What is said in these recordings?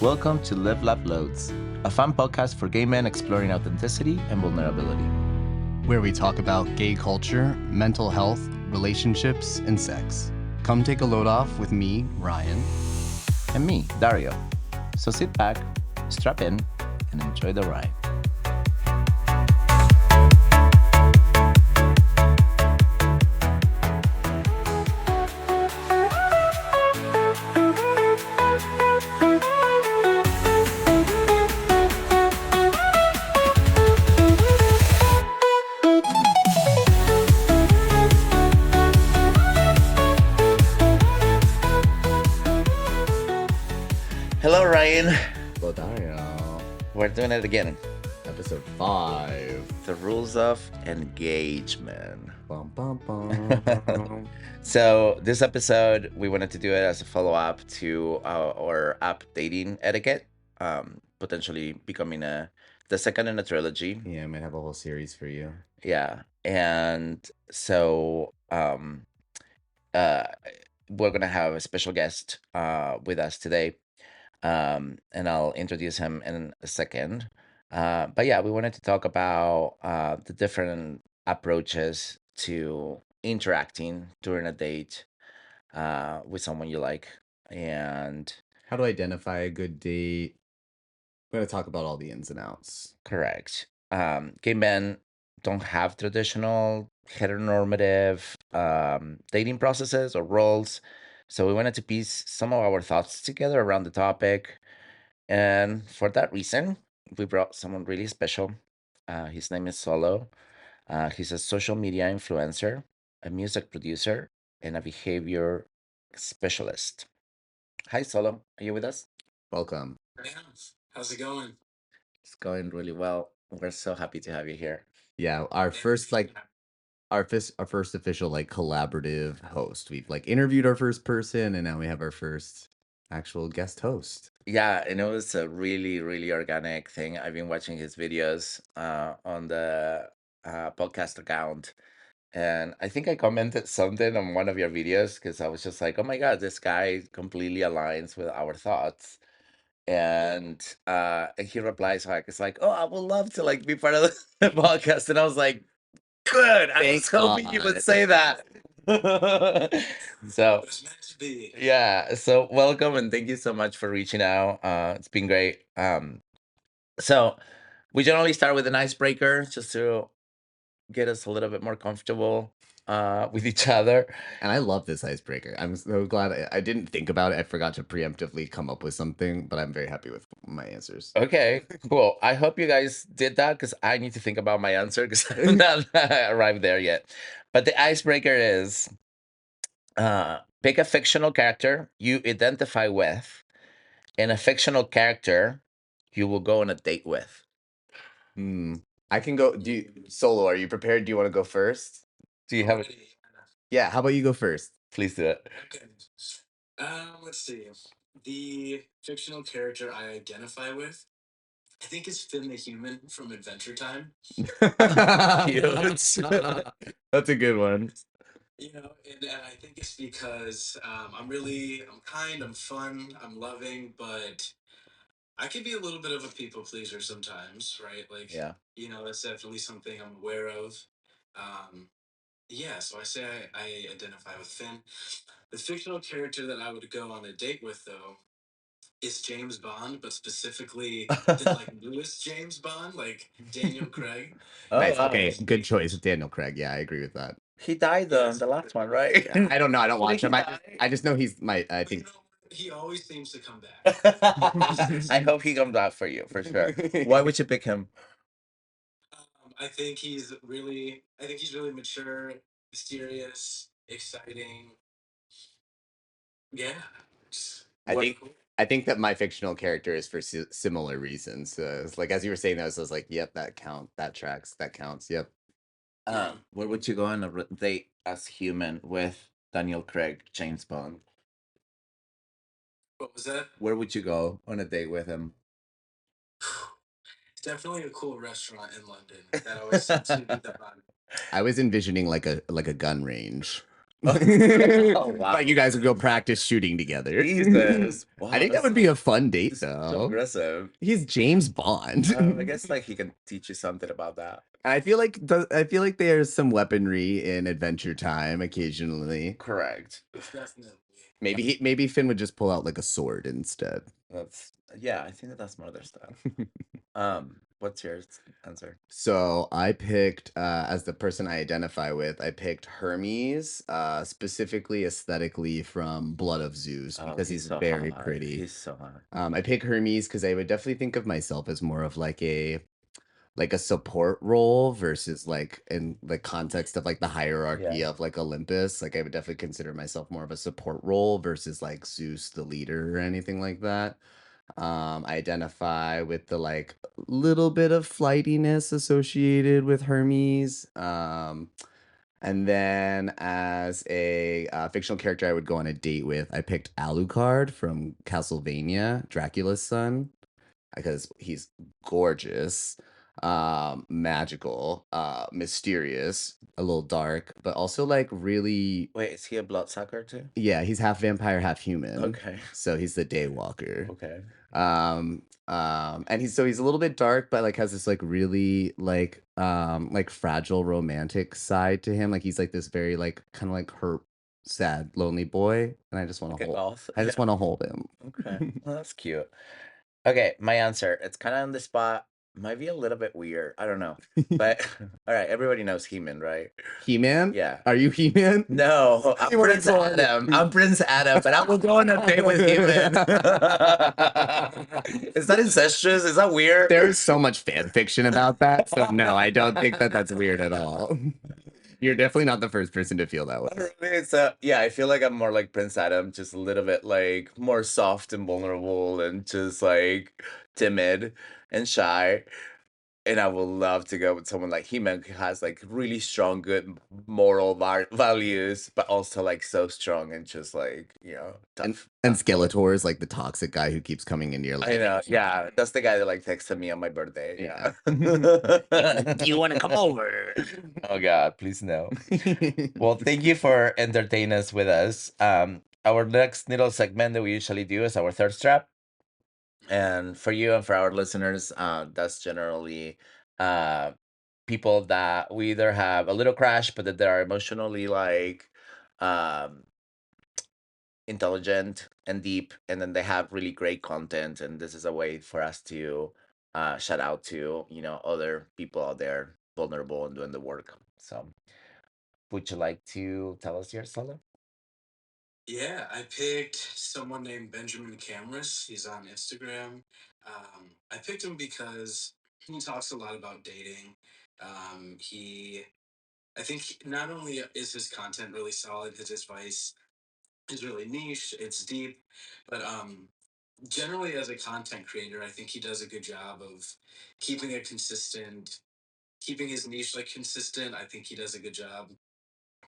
Welcome to Live Laugh Loads, a fun podcast for gay men exploring authenticity and vulnerability. Where we talk about gay culture, mental health, relationships, and sex. Come take a load off with me, Ryan. And me, Dario. So sit back, strap in, and enjoy the ride. Hello, Ryan. Hello, Dario. We're doing it again. Episode 5. The rules of engagement. Bum, bum, bum. So this episode, we wanted to do it as a follow-up to our app dating etiquette, potentially becoming the second in a trilogy. Yeah, I might have a whole series for you. Yeah, and so we're gonna have a special guest with us today, and I'll introduce him in a second. But yeah, we wanted to talk about the different approaches to interacting during a date with someone you like, and How to identify a good date. We're going to talk about all the ins and outs. correct. Gay men don't have traditional heteronormative dating processes or roles. So we wanted to piece some of our thoughts together around the topic. And for that reason, we brought someone really special. His name is Solo. He's a social media influencer, a music producer, and a behavior specialist. Hi, Solo. Are you with us? Welcome. How's it going? It's going really well. We're so happy to have you here. Yeah, our first official collaborative host. We've interviewed our first person, and now we have our first actual guest host. Yeah, and it was a really, really organic thing. I've been watching his videos on the podcast account. And I think I commented something on one of your videos because I was just like, oh my God, this guy completely aligns with our thoughts. And he replies like, it's like, oh, I would love to be part of the podcast. And I was like, good. I was Thank hoping you would God. say that. So It was meant to be. yeah, so welcome and thank you so much for reaching out. It's been great. So we generally start with an icebreaker just to get us a little bit more comfortable with each other. And I love this icebreaker. I'm so glad I didn't think about it. I forgot to preemptively come up with something, but I'm very happy with my answers. Okay, cool. I hope you guys did that because I need to think about my answer because I'm not arrived there yet. But the icebreaker is pick a fictional character you identify with and a fictional character you will go on a date with. I can go. Solo, are you prepared? Do you want to go first? Do you have it? Already. Yeah, how about you go first? Please do it. Okay. Let's see. The fictional character I identify with, I think is Finn the Human from Adventure Time. That's a good one. And I think it's because I'm kind, I'm fun, I'm loving, but I can be a little bit of a people pleaser sometimes, right? Yeah. That's definitely something I'm aware of. Yeah, so I say I identify with Finn. The fictional character that I would go on a date with, though, is James Bond, but specifically the newest James Bond, like Daniel Craig. Oh, Nice. wow. Okay, good choice, Daniel Craig. Yeah, I agree with that. He died Yes. the last one, right? I don't know. I don't watch Did him. he I die? I just know he's my. I You think. know, he always seems to come back. I hope he comes out for you for sure. Why would you pick him? I think he's really mature, mysterious, exciting. Yeah. I think that my fictional character is for similar reasons. It's as you were saying those, I was like, yep, that tracks, that counts. Yep. Where would you go on a date as human with Daniel Craig, James Bond? What was that? Where would you go on a date with him? It's definitely a cool restaurant in London. That always seems to be the vibe. I was envisioning like a gun range. Oh, wow. Like you guys would go practice shooting together. Jesus. Wow, I think that that's would be a fun date so though. aggressive. He's James Bond. I guess like he can teach you something about that. I feel like there's some weaponry in Adventure Time occasionally. Correct. Definitely. Maybe Finn would just pull out like a sword instead. I think that's more their style. What's your answer? So I picked as the person I identify with, I picked Hermes, specifically aesthetically from Blood of Zeus because he's so very hot. pretty. He's so hot. I pick Hermes because I would definitely think of myself as more of like a support role versus like in the context of like the hierarchy Yeah. of like Olympus. Like I would definitely consider myself more of a support role versus like Zeus the leader or anything like that. I identify with the like little bit of flightiness associated with Hermes. And then as a fictional character I would go on a date with, I picked Alucard from Castlevania, Dracula's son, because he's gorgeous, magical, mysterious, a little dark, but also like really. Wait, is he a bloodsucker too? Yeah, he's half vampire, half human. Okay. So he's the Daywalker. Okay. And he's a little bit dark, but like has this like really like fragile romantic side to him. Like he's like this very like kind of like hurt, sad, lonely boy, and I just want to hold. I just want to hold him. Okay. Well, that's cute. Okay, my answer. It's kind of on the spot. Might be a little bit weird. I don't know. But all right, everybody knows He-Man, right? He-Man? Yeah. Are you He-Man? No, I'm You weren't Prince told. Adam. I'm Prince Adam, but I will go on a date with He-Man. Is that incestuous? Is that weird? There's so much fan fiction about that. So no, I don't think that that's weird at all. You're definitely not the first person to feel that way. Really, yeah, I feel like I'm more like Prince Adam, just a little bit like more soft and vulnerable and just like timid and shy. And I would love to go with someone like He-Man who has like really strong, good moral values, but also like so strong and just like, tough. And Skeletor is like the toxic guy who keeps coming into your life. I know, yeah. That's the guy that like texted me on my birthday. Yeah. Do you want to come over? Oh God, please no. Well, thank you for entertaining us with us. Our next little segment that we usually do is our third strap. And for you and for our listeners, that's generally people that we either have a little crash, but that they are emotionally like um, intelligent and deep, and then they have really great content. And this is a way for us to shout out to other people out there vulnerable and doing the work. So, would you like to tell us yours, Solo? Yeah, I picked someone named Benjamin Camrus. He's on Instagram. I picked him because he talks a lot about dating. I think not only is his content really solid, his advice is really niche, it's deep, but generally as a content creator, I think he does a good job of keeping it consistent, keeping his niche like consistent. I think he does a good job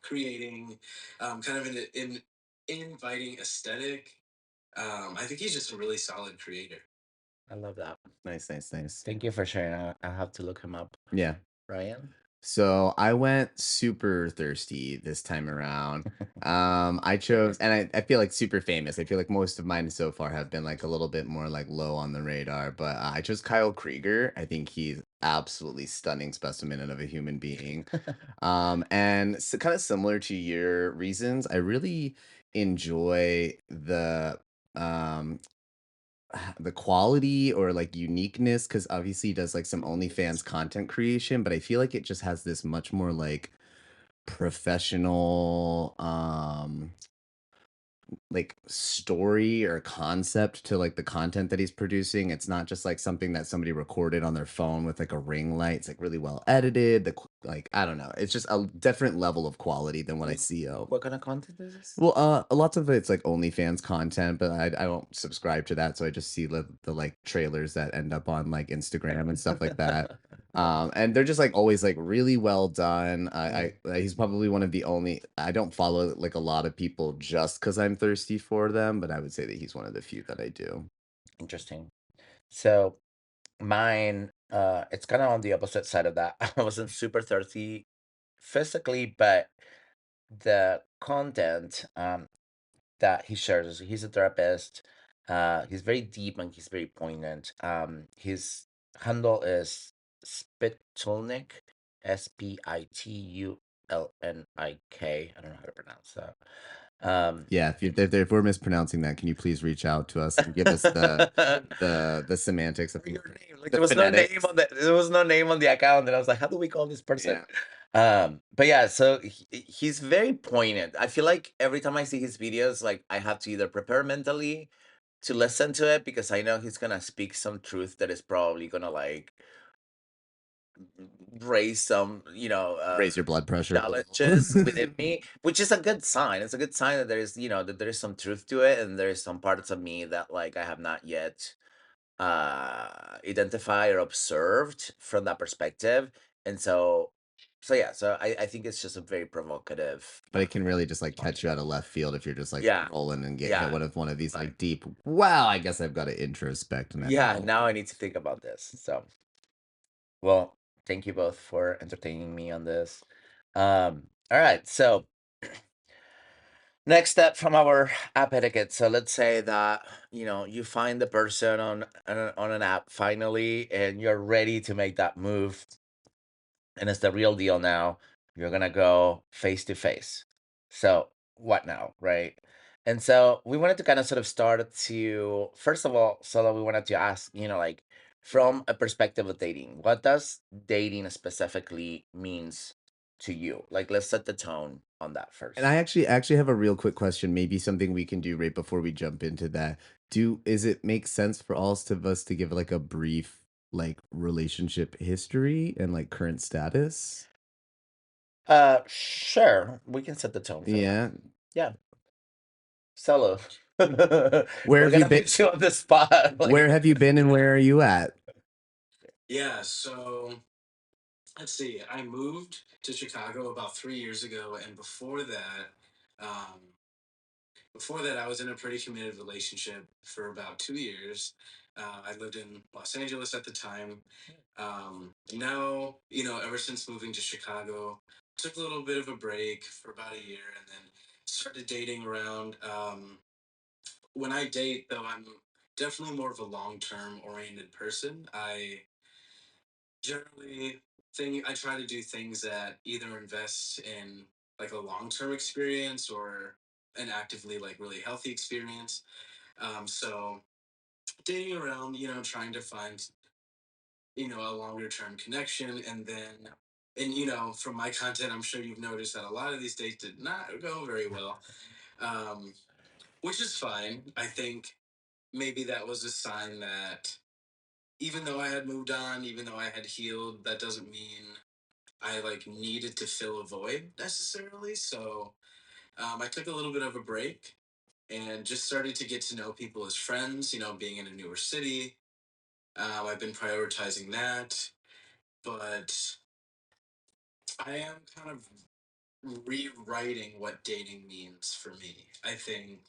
creating kind of an inviting aesthetic. I think he's just a really solid creator. I love that. Nice. Thank you for sharing. I'll have to look him up. Yeah. Ryan? So I went super thirsty this time around. I chose, and I feel like super famous. I feel like most of mine so far have been like a little bit more like low on the radar, but I chose Kyle Krieger. I think he's absolutely stunning specimen of a human being. And so kind of similar to your reasons, I really enjoy um the quality or like uniqueness because obviously he does like some OnlyFans content creation, but I feel like it just has this much more like professional like story or concept to like the content that he's producing. It's not just like something that somebody recorded on their phone with like a ring light. It's like really well edited. Like I don't know. It's just a different level of quality than what I see. What kind of content is this? Well, lots of it's like OnlyFans content, but I don't subscribe to that, so I just see the like trailers that end up on like Instagram and stuff like that. And they're just like always like really well done. He's probably one of the only. I don't follow like a lot of people just because I'm thirsty for them, but I would say that he's one of the few that I do. Interesting. So mine, it's kind of on the opposite side of that. I wasn't super thirsty physically, but the content that he shares. He's a therapist. He's very deep and he's very poignant. His handle is Spitulnik, Spitulnik. I don't know how to pronounce that. Yeah, if we're mispronouncing that, can you please reach out to us and give us the semantics of your name. Like the there was no name phonetics? on the account, and I was like, how do we call this person? Yeah. But yeah, so he's very poignant. I feel like every time I see his videos, like I have to either prepare mentally to listen to it because I know he's gonna speak some truth that is probably gonna like raise some, Raise your blood pressure a little. challenges within me, which is a good sign. It's a good sign that there is some truth to it, and there's some parts of me that like I have not yet identified or observed from that perspective. And so I think it's just a very provocative. But it can really just like catch you out of left field if you're just like Yeah. rolling and get Yeah. hit with one of these Right. like deep. Wow, I guess I've got to introspect. Yeah, now I need to think about this. So, well, thank you both for entertaining me on this. All right, so next step from our app etiquette. So let's say that you find the person on an app finally, and you're ready to make that move, and it's the real deal now. You're gonna go face to face. So what now, right? And so we wanted to kind of sort of start to first of all, so that we wanted to ask, like from a perspective of dating, what does dating specifically means to you? Like let's set the tone on that first. And I actually have a real quick question, maybe something we can do right before we jump into that. Is it make sense for all of us to give like a brief like relationship history and like current status? Sure, we can set the tone for that. Yeah. Yeah. Solo. Where We're have you gonna been? put you on the spot. Where have you been and where are you at? Yeah, so let's see. I moved to Chicago about 3 years ago, and um, before that, I was in a pretty committed relationship for about 2 years. I lived in Los Angeles at the time. Now, ever since moving to Chicago, took a little bit of a break for about a year, and then started dating around. When I date, though, I'm definitely more of a long-term oriented person. I generally think I try to do things that either invest in like a long-term experience or an actively like really healthy experience. So dating around, trying to find, a longer term connection, and from my content, I'm sure you've noticed that a lot of these dates did not go very well, um, which is fine. I think maybe that was a sign that even though I had moved on, even though I had healed, that doesn't mean I like needed to fill a void necessarily. So I took a little bit of a break and just started to get to know people as friends. Being in a newer city, I've been prioritizing that, but I am kind of rewriting what dating means for me. I think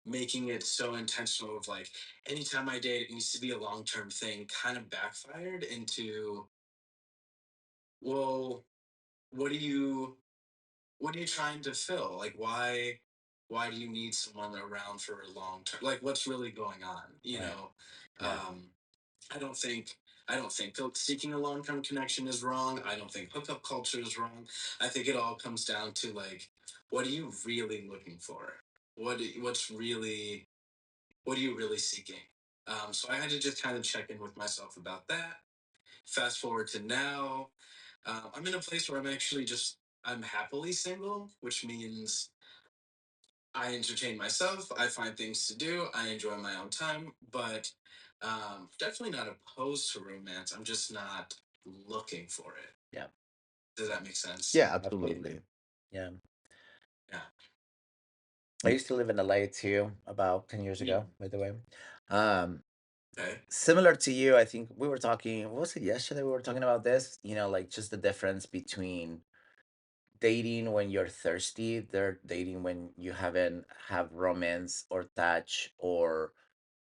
making it so intentional of like anytime I date, it needs to be a long term thing kind of backfired into, well, what do you what are you trying to fill? Like why do you need someone around for a long term? Like what's really going on? Right. Yeah. Um I don't think seeking a long term connection is wrong. I don't think hookup culture is wrong. I think it all comes down to like what are you really looking for? What are you really seeking? So I had to just kind of check in with myself about that. Fast forward to now, I'm in a place where I'm happily single, which means I entertain myself. I find things to do. I enjoy my own time, but definitely not opposed to romance. I'm just not looking for it. Yeah. Does that make sense? Yeah, absolutely. Absolutely. Yeah. Yeah. I used to live in LA too, about 10 years ago, by the way. Um, Okay. Similar to you, I think we were talking, what was it yesterday? We were talking about this, like just the difference between dating when you're thirsty, they're dating when you haven't have romance or touch or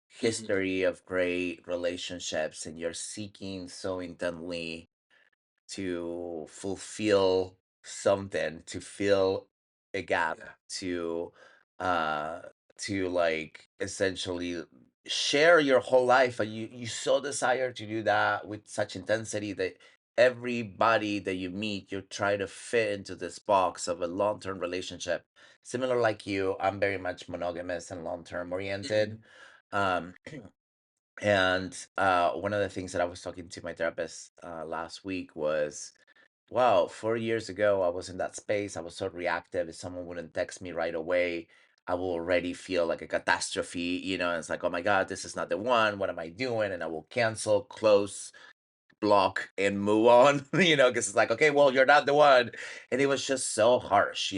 history of great relationships, and you're seeking so intently to fulfill something, to feel a gap Yeah. uh to like essentially share your whole life, and you so desire to do that with such intensity that everybody that you meet you try to fit into this box of a long-term relationship. Similar like you, I'm very much monogamous and long-term oriented. um and one of the things that I was talking to my therapist last week was, wow, 4 years ago, I was in that space. I was so reactive. If someone wouldn't text me right away, I will already feel like a catastrophe. It's like, oh my God, this is not the one. What am I doing? And I will cancel, close, block, and move on, because it's like, okay, well, you're not the one. And it was just so harsh.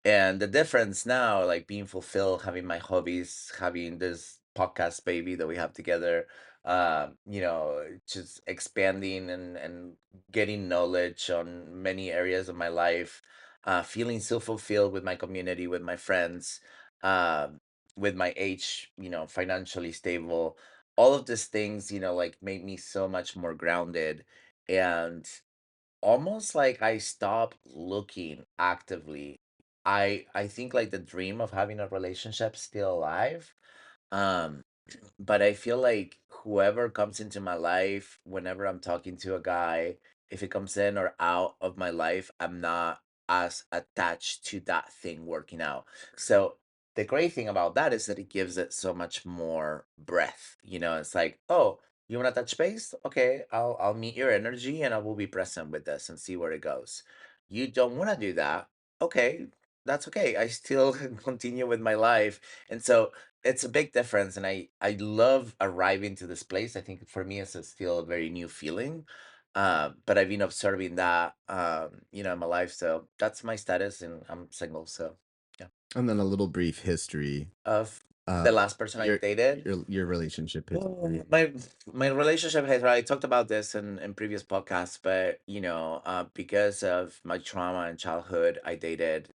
And the difference now, like being fulfilled, having my hobbies, having this podcast baby that we have together, just expanding and getting knowledge on many areas of my life, feeling so fulfilled with my community, with my friends, um, with my age, financially stable. All of these things, like made me so much more grounded, and almost like I stopped looking actively. I think like the dream of having a relationship still alive. Um, but I feel like whoever comes into my life, whenever I'm talking to a guy, if it comes in or out of my life, I'm not as attached to that thing working out. So the great thing about that is that it gives it so much more breath. It's like, oh, you want to touch base? Okay, I'll meet your energy and I will be present with this and see where it goes. You don't want to do that? Okay, that's okay. I still continue with my life. And so it's a big difference, and I love arriving to this place. I think for me it's still a very new feeling. But I've been observing that in my life. So that's my status, and I'm single. So yeah. And then a little brief history Of uh the last person I your dated. your relationship history. My relationship has, I talked about this in previous podcasts, but because of my trauma in childhood, I dated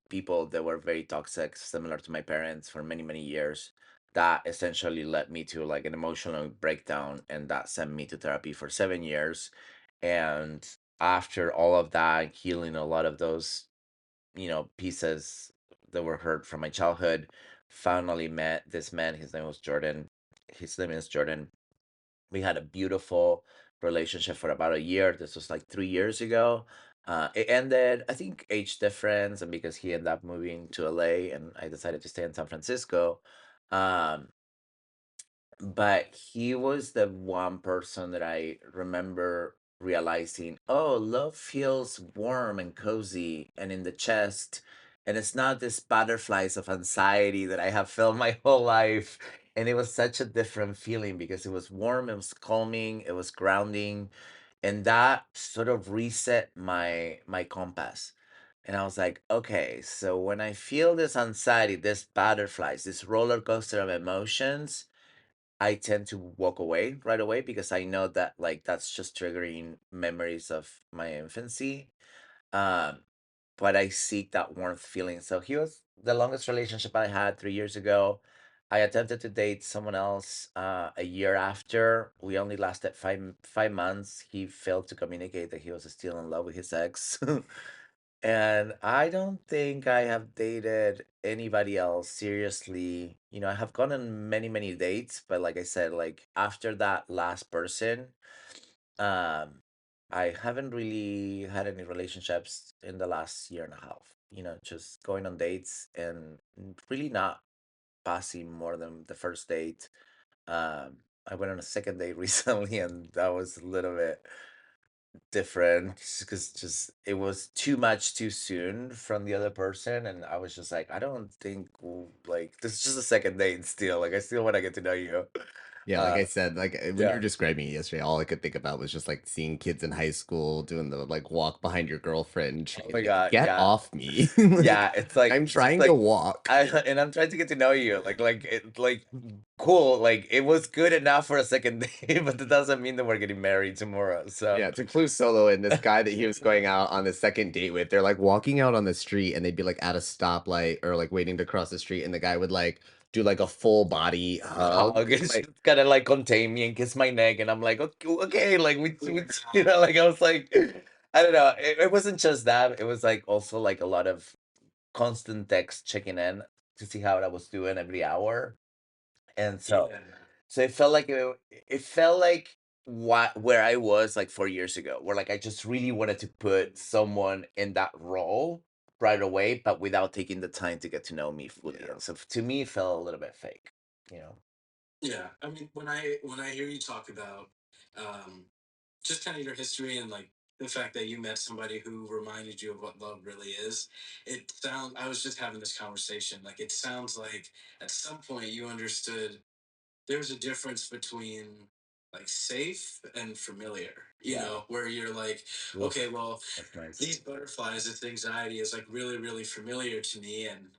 people that were very toxic, similar to my parents, for many, many years. That essentially led me to like an emotional breakdown, and that sent me to therapy for 7 years. And after all of that, healing a lot of those, pieces that were hurt from my childhood, finally met this man. His name was Jordan. His name is Jordan. We had a beautiful relationship for about a year. This was like 3 years ago. It ended, I think, age difference, and because he ended up moving to LA, and I decided to stay in San Francisco. Um, but he was the one person that I remember realizing, oh, love feels warm and cozy and in the chest. And it's not this butterflies of anxiety that I have felt my whole life. And it was such a different feeling because it was warm, it was calming, it was grounding. And that sort of reset my compass. And I was like, okay, so when I feel this anxiety, this butterflies, this roller coaster of emotions, I tend to walk away right away because I know that like that's just triggering memories of my infancy. Um, but I seek that warmth feeling. So he was the longest relationship I had 3 years ago. I attempted to date someone else a year after. We only lasted five months. He failed to communicate that he was still in love with his ex. And I don't think I have dated anybody else seriously. I have gone on many, many dates, but like I said, like after that last person, um, I haven't really had any relationships in the last year and a half. Just going on dates and really not passing more than the first date. I went on a second date recently, and that was a little bit different because just it was too much too soon from the other person, and I was just like, I don't think like this is just a second date still. Like I still want to get to know you. Yeah, like Uh, I said, like when you were yeah. describing it yesterday, all I could think about was just like seeing kids in high school doing the like walk behind your girlfriend and Oh trying my like God. get Yeah. off me. Yeah. Like It's like I'm just trying to like walk. I and I'm trying to get to know you. Like cool. Like it was good enough for a second date, but that doesn't mean that we're getting married tomorrow. So Yeah, to clue Solo and this guy that he was going out on the second date with, they're like walking out on the street and they'd be like at a stoplight or like waiting to cross the street, and the guy would like do like a full body hug. hug. It's Like just kind of like contain me and kiss my neck, and I'm like, okay, okay, like like I was like, I don't know. It wasn't just that. It was like also like a lot of constant text checking in to see how I was doing every hour. And so Yeah. so it felt like it felt like what where I was like 4 years ago, where like I just really wanted to put someone in that role right away, but without taking the time to get to know me fully. Yeah. And so to me, it felt a little bit fake, you know. Yeah. I mean, when I hear you talk about um, just kind of your history and like the fact that you met somebody who reminded you of what love really is, it sounds. I was just having this conversation. Like it sounds like at some point you understood there's a difference between like safe and familiar. You Yeah. know, where you're like, okay, Oof, well, that's nice. these butterflies, this anxiety is like really, really familiar to me, and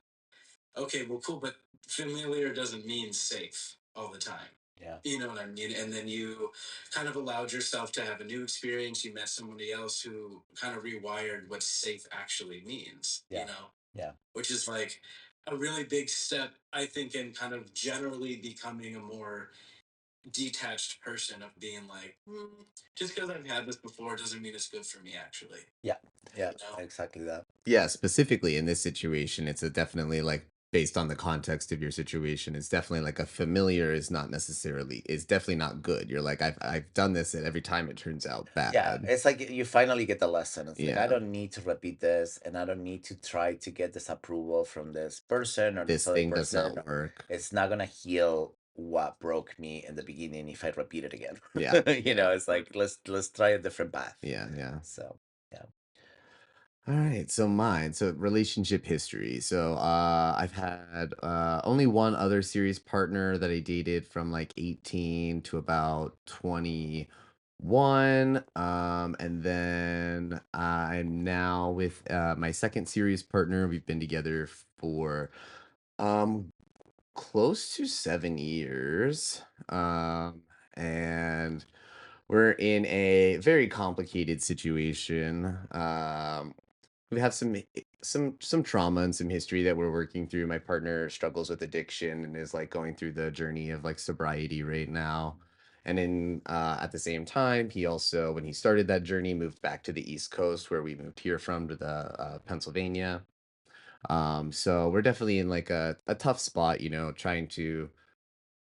okay, well, cool, but familiar doesn't mean safe all the time. Yeah. You know what I mean? And then you kind of allowed yourself to have a new experience. You met somebody else who kind of rewired what safe actually means, Yeah. Yeah. which is like a really big step, I think, in kind of generally becoming a more detached person of being like, just because I've had this before doesn't mean it's good for me, actually. Yeah. Yeah. You know? Exactly that. Yeah, specifically in this situation, it's a definitely like based on the context of your situation, it's definitely like a familiar is not necessarily is definitely not good. You're like, I've done this and every time it turns out Yeah, bad. it's like you finally get the lesson. It's like I Yeah. don't need to repeat this, and I don't need to try to get this approval from this person or this This other thing does person. not work. It's not gonna heal what broke me in the beginning if I repeat it again. Yeah. It's like let's try a different path. Yeah, yeah. So yeah. All right, so mine, so relationship history. So I've had only one other serious partner that I dated from like 18 to about 21. And then I'm now with my second serious partner. We've been together for um close to 7 years. And we're in a very complicated situation. We have some trauma and some history that we're working through. My partner struggles with addiction and is like going through the journey of like sobriety right now. And in at the same time, he also, when he started that journey, moved back to the East Coast where we moved here from to the Pennsylvania. So we're definitely in like a tough spot, trying to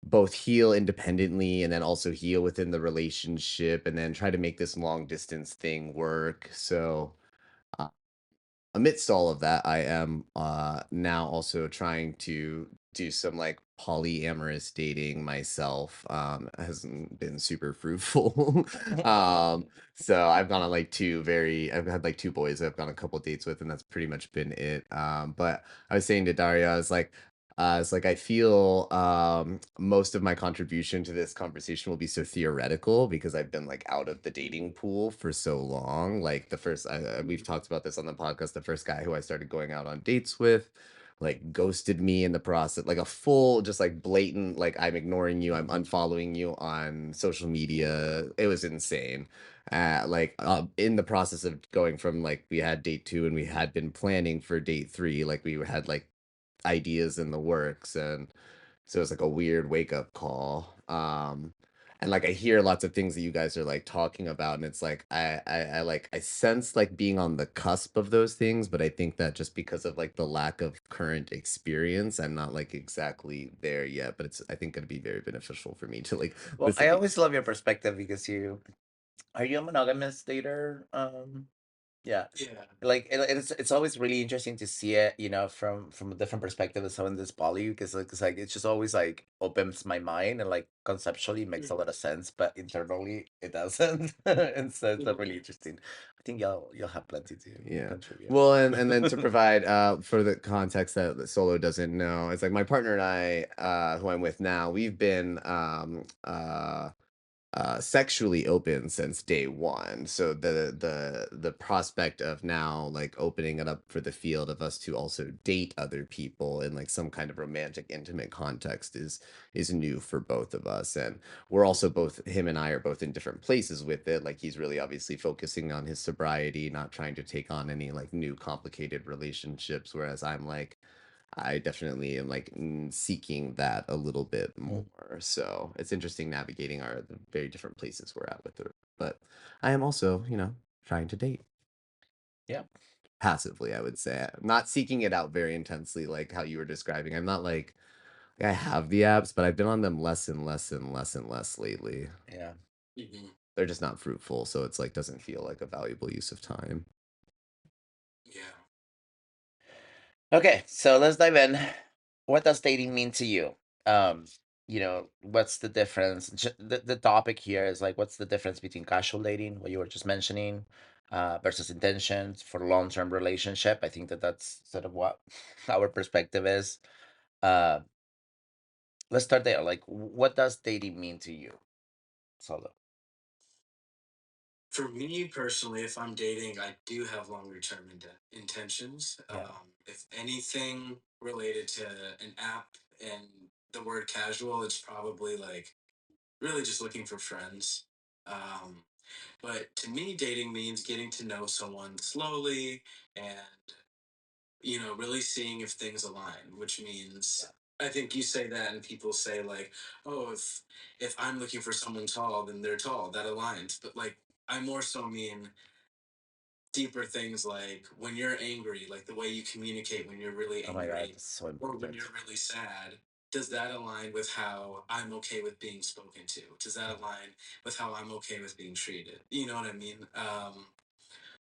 both heal independently and then also heal within the relationship and then try to make this long distance thing work. So uh, amidst all of that, I am now also trying to do some like polyamorous dating myself. It hasn't been super fruitful. So I've gone on like I've had like two boys I've gone a couple dates with, and that's pretty much been it. But I was saying to Daria, it's like I feel most of my contribution to this conversation will be so theoretical because I've been like out of the dating pool for so long. Like we've talked about this on the podcast. The first guy who I started going out on dates with, like ghosted me in the process, like a full, just like blatant, like I'm ignoring you, I'm unfollowing you on social media. It was insane. In the process of going from like we had date two and we had been planning for date three, like we had like ideas in the works, and so it's like a weird wake up call. And like I hear lots of things that you guys are like talking about, and it's like I sense like being on the cusp of those things, but I think that just because of like the lack of current experience, I'm not like exactly there yet, but it's I think gonna be very beneficial for me to like Well, listen I to. always love your perspective because you are you a monogamous dater? Yeah. Yeah. Like it's always really interesting to see it, from a different perspective of someone that's poly, because like it's just always like opens my mind and like conceptually makes a lot of sense, but internally it doesn't. And so it's really interesting. I think you'll have plenty to Yeah. contribute. Well, and then to provide for the context that Solo doesn't know, it's like my partner and I, who I'm with now, we've been sexually open since day one. So the prospect of now like opening it up for the field of us to also date other people in like some kind of romantic, intimate context is new for both of us. And we're also both him and I are both in different places with it. Like he's really obviously focusing on his sobriety, not trying to take on any like new complicated relationships, whereas I'm like I definitely am like seeking that a little bit Mm. more. So it's interesting navigating the very different places we're at with it. But I am also, trying to date. Yeah. passively, I would say. Not seeking it out very intensely like how you were describing. I'm not like I have the apps, but I've been on them less and less and less and less lately. Yeah. Hmm. They're just not fruitful, so it's like doesn't feel like a valuable use of time. Yeah. Okay, so let's dive in. What does dating mean to you? Um, what's the difference? The topic here is like, what's the difference between casual dating, what you were just mentioning, versus intentions for long-term relationship? I think that that's sort of what our perspective is. Uh, let's start there. Like, what does dating mean to you, Solo? For me personally, if I'm dating, I do have longer term intentions. Yeah. If anything related to an app and the word casual, it's probably like really just looking for friends. Um, but to me, dating means getting to know someone slowly and really seeing if things align, which Yeah. means I think you say that and people say like, oh, if I'm looking for someone tall, then they're tall. That aligns. But like I more so mean deeper things like when you're angry, like the way you communicate when you're really Oh my God, angry that's so or when important. you're really sad. Does that align with how I'm okay with being spoken to? Does that align with how I'm okay with being treated? You know what I mean?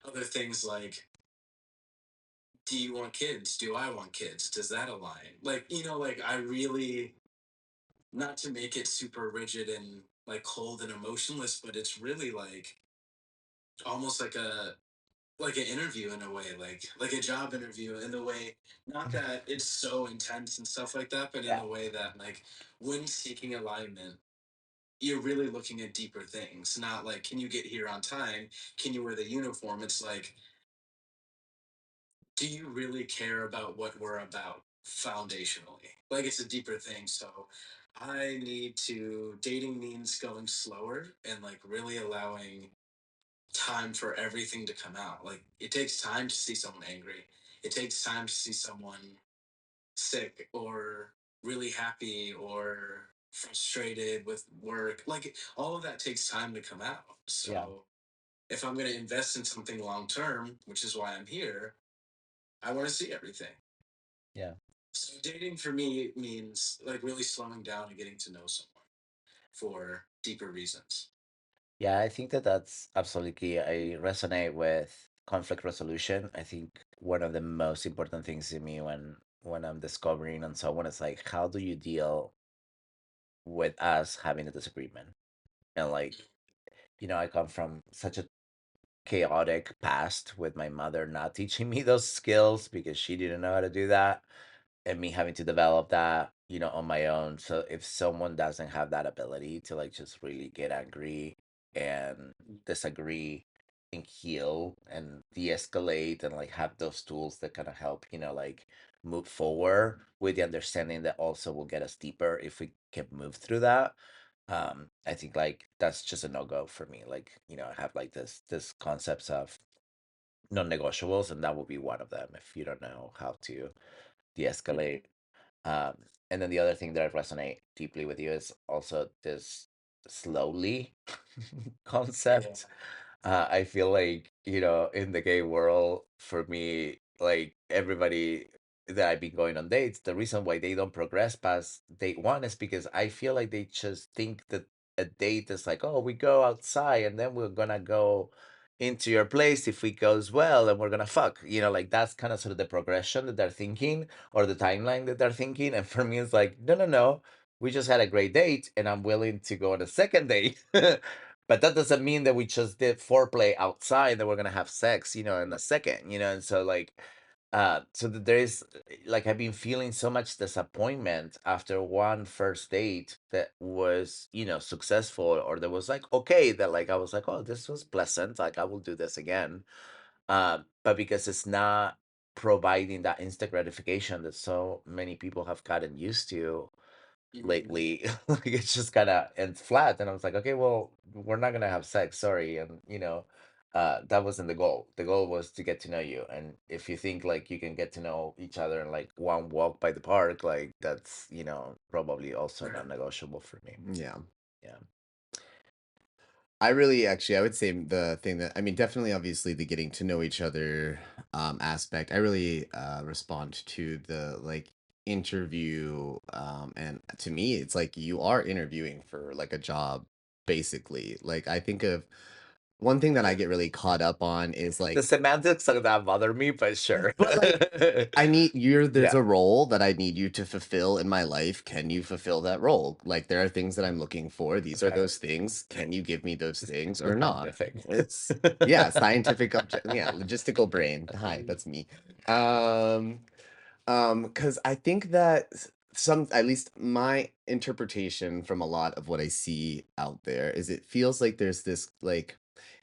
Other things like, do you want kids? Do I want kids? Does that align? Like, like I really, not to make it super rigid and like cold and emotionless, but it's really like almost like an interview in a way, like a job interview in the way, not that it's so intense and stuff like that, but in Yeah. the way that like when seeking alignment, you're really looking at deeper things, not like can you get here on time, can you wear the uniform. It's like, do you really care about what we're about foundationally? Like it's a deeper thing. So I need to, dating means going slower and like really allowing time for everything to come out. Like it takes time to see someone angry. It takes time to see someone sick or really happy or frustrated with work. Like all of that takes time to come out. Yeah. So if I'm going to invest in something long term, which is why I'm here, I want to see everything. Yeah. So dating for me means like really slowing down and getting to know someone for deeper reasons. Yeah, I think that that's absolutely key. I resonate with conflict resolution. I think one of the most important things to me when I'm discovering on someone is like, how do you deal with us having a disagreement? And like, I come from such a chaotic past with my mother not teaching me those skills because she didn't know how to do that, and me having to develop that, on my own. So if someone doesn't have that ability to like just really get angry and disagree and heal and de-escalate and like have those tools that kind of help, like move forward with the understanding that also will get us deeper if we can move through that. I think like that's just a no-go for me. Like, I have like this concepts of non-negotiables, and that will be one of them if you don't know how to de-escalate. And then the other thing that I resonate deeply with you is also this slowly Yeah. concept. I feel like, in the gay world, for me, like everybody that I've been going on dates, the reason why they don't progress past date one is because I feel like they just think that a date is like, oh, we go outside and then we're gonna go into your place if it goes well and we're gonna fuck. Like that's kind of sort of the progression that they're thinking or the timeline that they're thinking. And for me, it's like, no, no, no. We just had a great date and I'm willing to go on a second date. But that doesn't mean that we just did foreplay outside that we're gonna have sex, in a second, and so like so that there is like I've been feeling so much disappointment after one first date that was, successful, or that was like okay, that like I was like, oh, this was pleasant, like I will do this again. But because it's not providing that instant gratification that so many people have gotten used to Mhm. lately, like it's just kind of ends flat, and I was like, okay, well, we're not gonna have sex, sorry. And that wasn't the goal. The goal was to get to know you, and if you think like you can get to know each other in like one walk by the park, like that's probably also Right. non-negotiable for me. Yeah. Yeah. I really actually I would say the thing that I mean definitely obviously the getting to know each other aspect. I really respond to the like interview and to me it's like you are interviewing for like a job basically. Like I think of one thing that I get really caught up on is The like semantics of that bother me, but sure. but like I need there's Yeah. a role that I need you to fulfill in my life. Can you fulfill that role? Like there are things that I'm looking for. These are Okay. those things. Can you give me those things The or not? scientific. It's yeah, scientific object yeah, logistical brain. Hi, that's me. Um because I think that some, at least my interpretation from a lot of what I see out there is it feels like there's this like,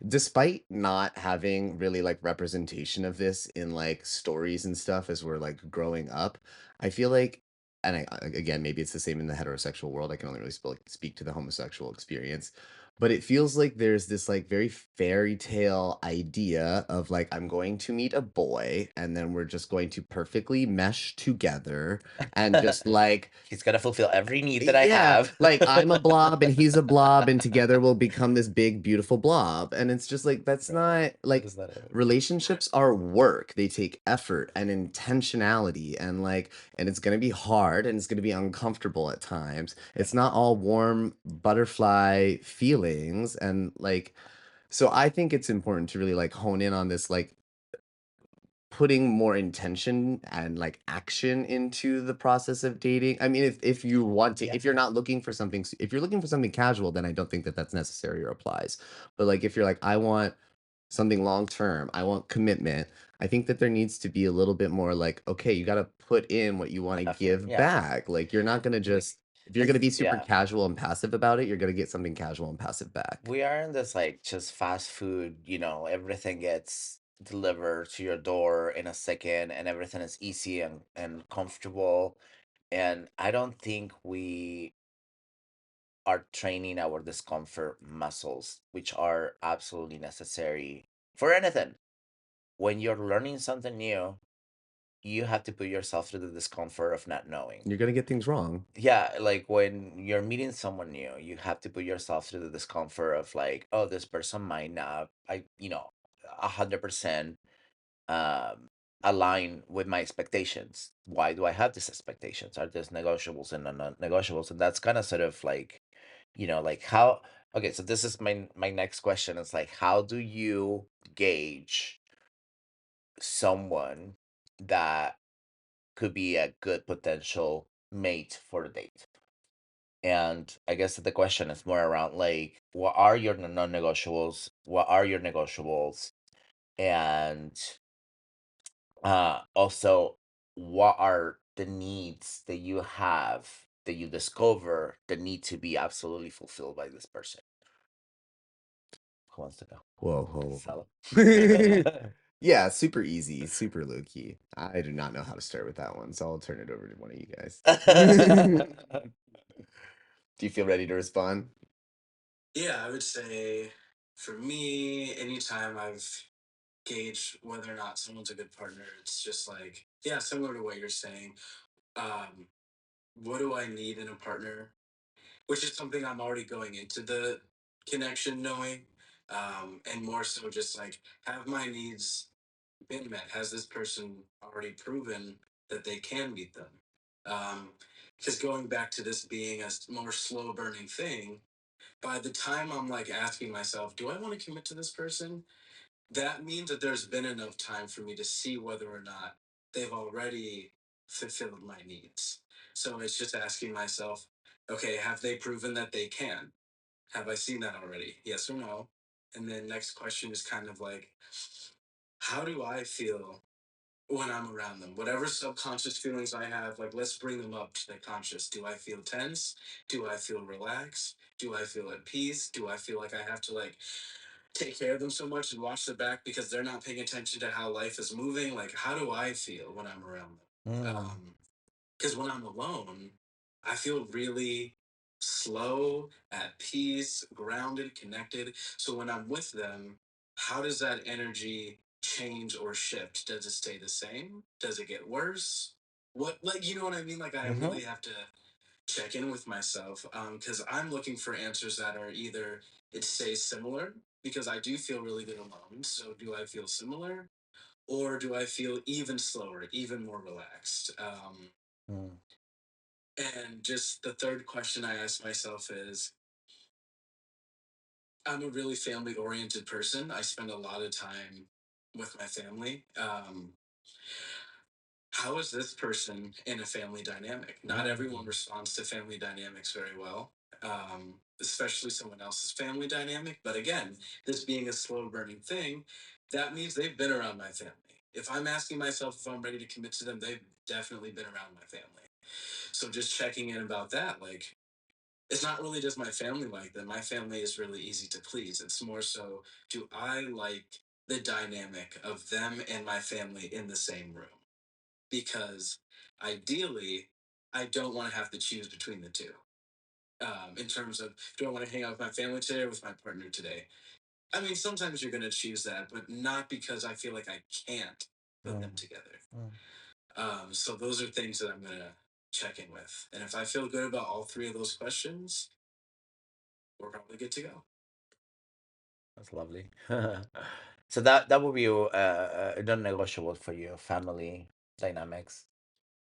despite not having really like representation of this in like stories and stuff as we're like growing up, I feel like, and again, maybe it's the same in the heterosexual world. I can only really speak to the homosexual experience, but it feels like there's this like very fairy tale idea of like I'm going to meet a boy and then we're just going to perfectly mesh together and just like He's gonna fulfill every need that I yeah, have. like I'm a blob and he's a blob and together we'll become this big beautiful blob. And it's just like that's Right. not That like is not it. relationships are work. They take effort and intentionality and like and it's going to be hard and it's going to be uncomfortable at times. It's not all warm butterfly feelings and like so I think it's important to really like hone in on this like putting more intention and like action into the process of dating. I mean, if you want to, Yeah. if you're not looking for something, if you're looking for something casual, then I don't think that that's necessary or applies. But like, if you're like, I want something long term, I want commitment. I think that there needs to be a little bit more like, okay, you got to put in what you want to Effort. give Yeah. back. Like, you're not gonna just if you're gonna be super Yeah. casual and passive about it, you're gonna get something casual and passive back. We are in this like just fast food, everything gets delivered to your door in a second and everything is easy and comfortable. And I don't think we are training our discomfort muscles, which are absolutely necessary for anything. When you're learning something new, you have to put yourself through the discomfort of not knowing. You're gonna get things wrong. Yeah, like when you're meeting someone new, you have to put yourself through the discomfort of like, oh, this person might not, 100% um align with my expectations. Why do I have these expectations? Are these negotiables and non-negotiables? And that's kind of sort of like, like how, okay, so this is my next question. It's like, how do you gauge someone that could be a good potential mate for a date? And I guess the question is more around like, what are your non-negotiables? What are your negotiables? And also, what are the needs that you have that you discover that need to be absolutely fulfilled by this person? Who wants to go? Whoa, Salo. whoa. Yeah, super easy, super low key. I do not know how to start with that one, so I'll turn it over to one of you guys. Do you feel ready to respond? Yeah, I would say for me, anytime I've gauged whether or not someone's a good partner, it's just like, yeah, similar to what you're saying. Um, what do I need in a partner? Which is something I'm already going into the connection knowing. And more so just like, have my needs been met? Has this person already proven that they can meet them? Because going back to this being a more slow burning thing, by the time I'm like asking myself, do I want to commit to this person? That means that there's been enough time for me to see whether or not they've already fulfilled my needs. So it's just asking myself, okay, have they proven that they can? Have I seen that already? Yes or no? And then next question is kind of like, how do I feel when I'm around them? Whatever subconscious feelings I have, like let's bring them up to the conscious. Do I feel tense? Do I feel relaxed? Do I feel at peace? Do I feel like I have to like take care of them so much and watch their back because they're not paying attention to how life is moving? Like, how do I feel when I'm around them? Mm. Because when I'm alone, I feel really slow, at peace, grounded, connected. So when I'm with them, how does that energy change or shift? Does it stay the same? Does it get worse? What, like, you know what I mean? Like, I Mm-hmm. really have to check in with myself because I'm looking for answers that are either it stays similar because I do feel really good alone. So do I feel similar, or do I feel even slower, even more relaxed? Mm, And just the third question I ask myself is, I'm a really family oriented person. I spend a lot of time with my family. How is this person in a family dynamic? Not everyone mm, responds to family dynamics very well, especially someone else's family dynamic. But again, this being a slow burning thing, that means they've been around my family. If I'm asking myself if I'm ready to commit to them, they've definitely been around my family. So just checking in about that, like, it's not really just my family like them. My family is really easy to please. It's more so, do I like the dynamic of them and my family in the same room? Because ideally, I don't want to have to choose between the two. In terms of, do I want to hang out with my family today or with my partner today? I mean, sometimes you're going to choose that, but not because I feel like I can't put them mm, together. mm. So those are things that I'm going to check in with. And if I feel good about all three of those questions, we're probably good to go. That's lovely. So that would be non-negotiable for you, family dynamics.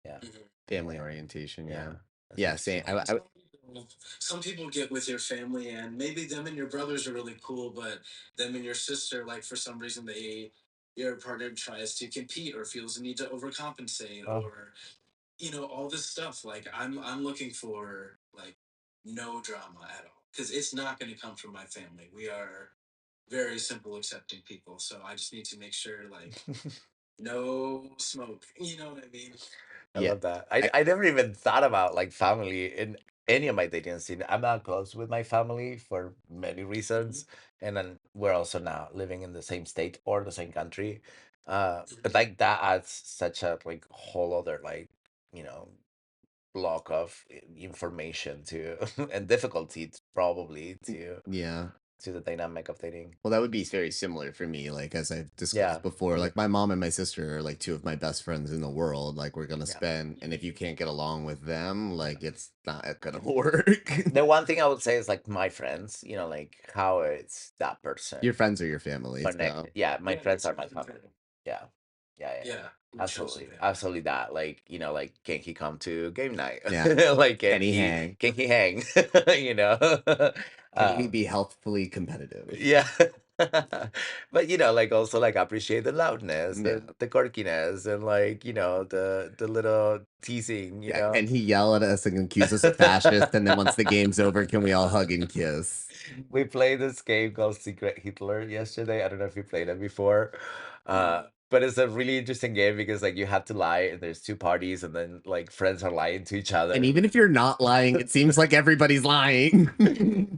Yeah, Mhm. Family orientation, yeah, yeah. that's Yeah, same. interesting. Some people get with your family, and maybe them and your brothers are really cool, but them and your sister, like for some reason, your partner tries to compete or feels the need to overcompensate, Oh, or all this stuff. Like I'm looking for like no drama at all because it's not going to come from my family. We are very simple, accepting people, so I just need to make sure like no smoke. You know what I mean? I Yeah. love that. I I never even thought about like family in any of my dating scene. I'm not close with my family for many Mhm. reasons, and then we're also now living in the same state or the same country. But Mhm. like that adds such a like whole other like you know block of information to and difficulty probably yeah. to the dynamic of dating. Well, that would be very similar for me. Like as I've discussed Yeah, before, like my mom and my sister are like two of my best friends in the world. Like we're gonna yeah. spend, and if you can't get along with them, like it's not gonna work. The one thing I would say is like my friends, like how it's that Your person friends are your family, so connected. Yeah, my Yeah, friends that's are my chosen family. family. Yeah, yeah, yeah, yeah. Yeah, your chosen Absolutely, family. absolutely that. Like, like can he come to game night? yeah. Like Can he hang? can he hang? You know? Can he um, be healthfully competitive? yeah. But like also like appreciate the loudness Yeah. and the quirkiness and like, the little teasing, Yeah. Can he yell at us and accuse us of fascist? And then once the game's over, can we all hug and kiss? We played this game called Secret Hitler yesterday. I don't know if you played it before. But it's a really interesting game because like you have to lie and there's two parties and then like friends are lying to each And other. even if you're not lying, it seems like everybody's lying.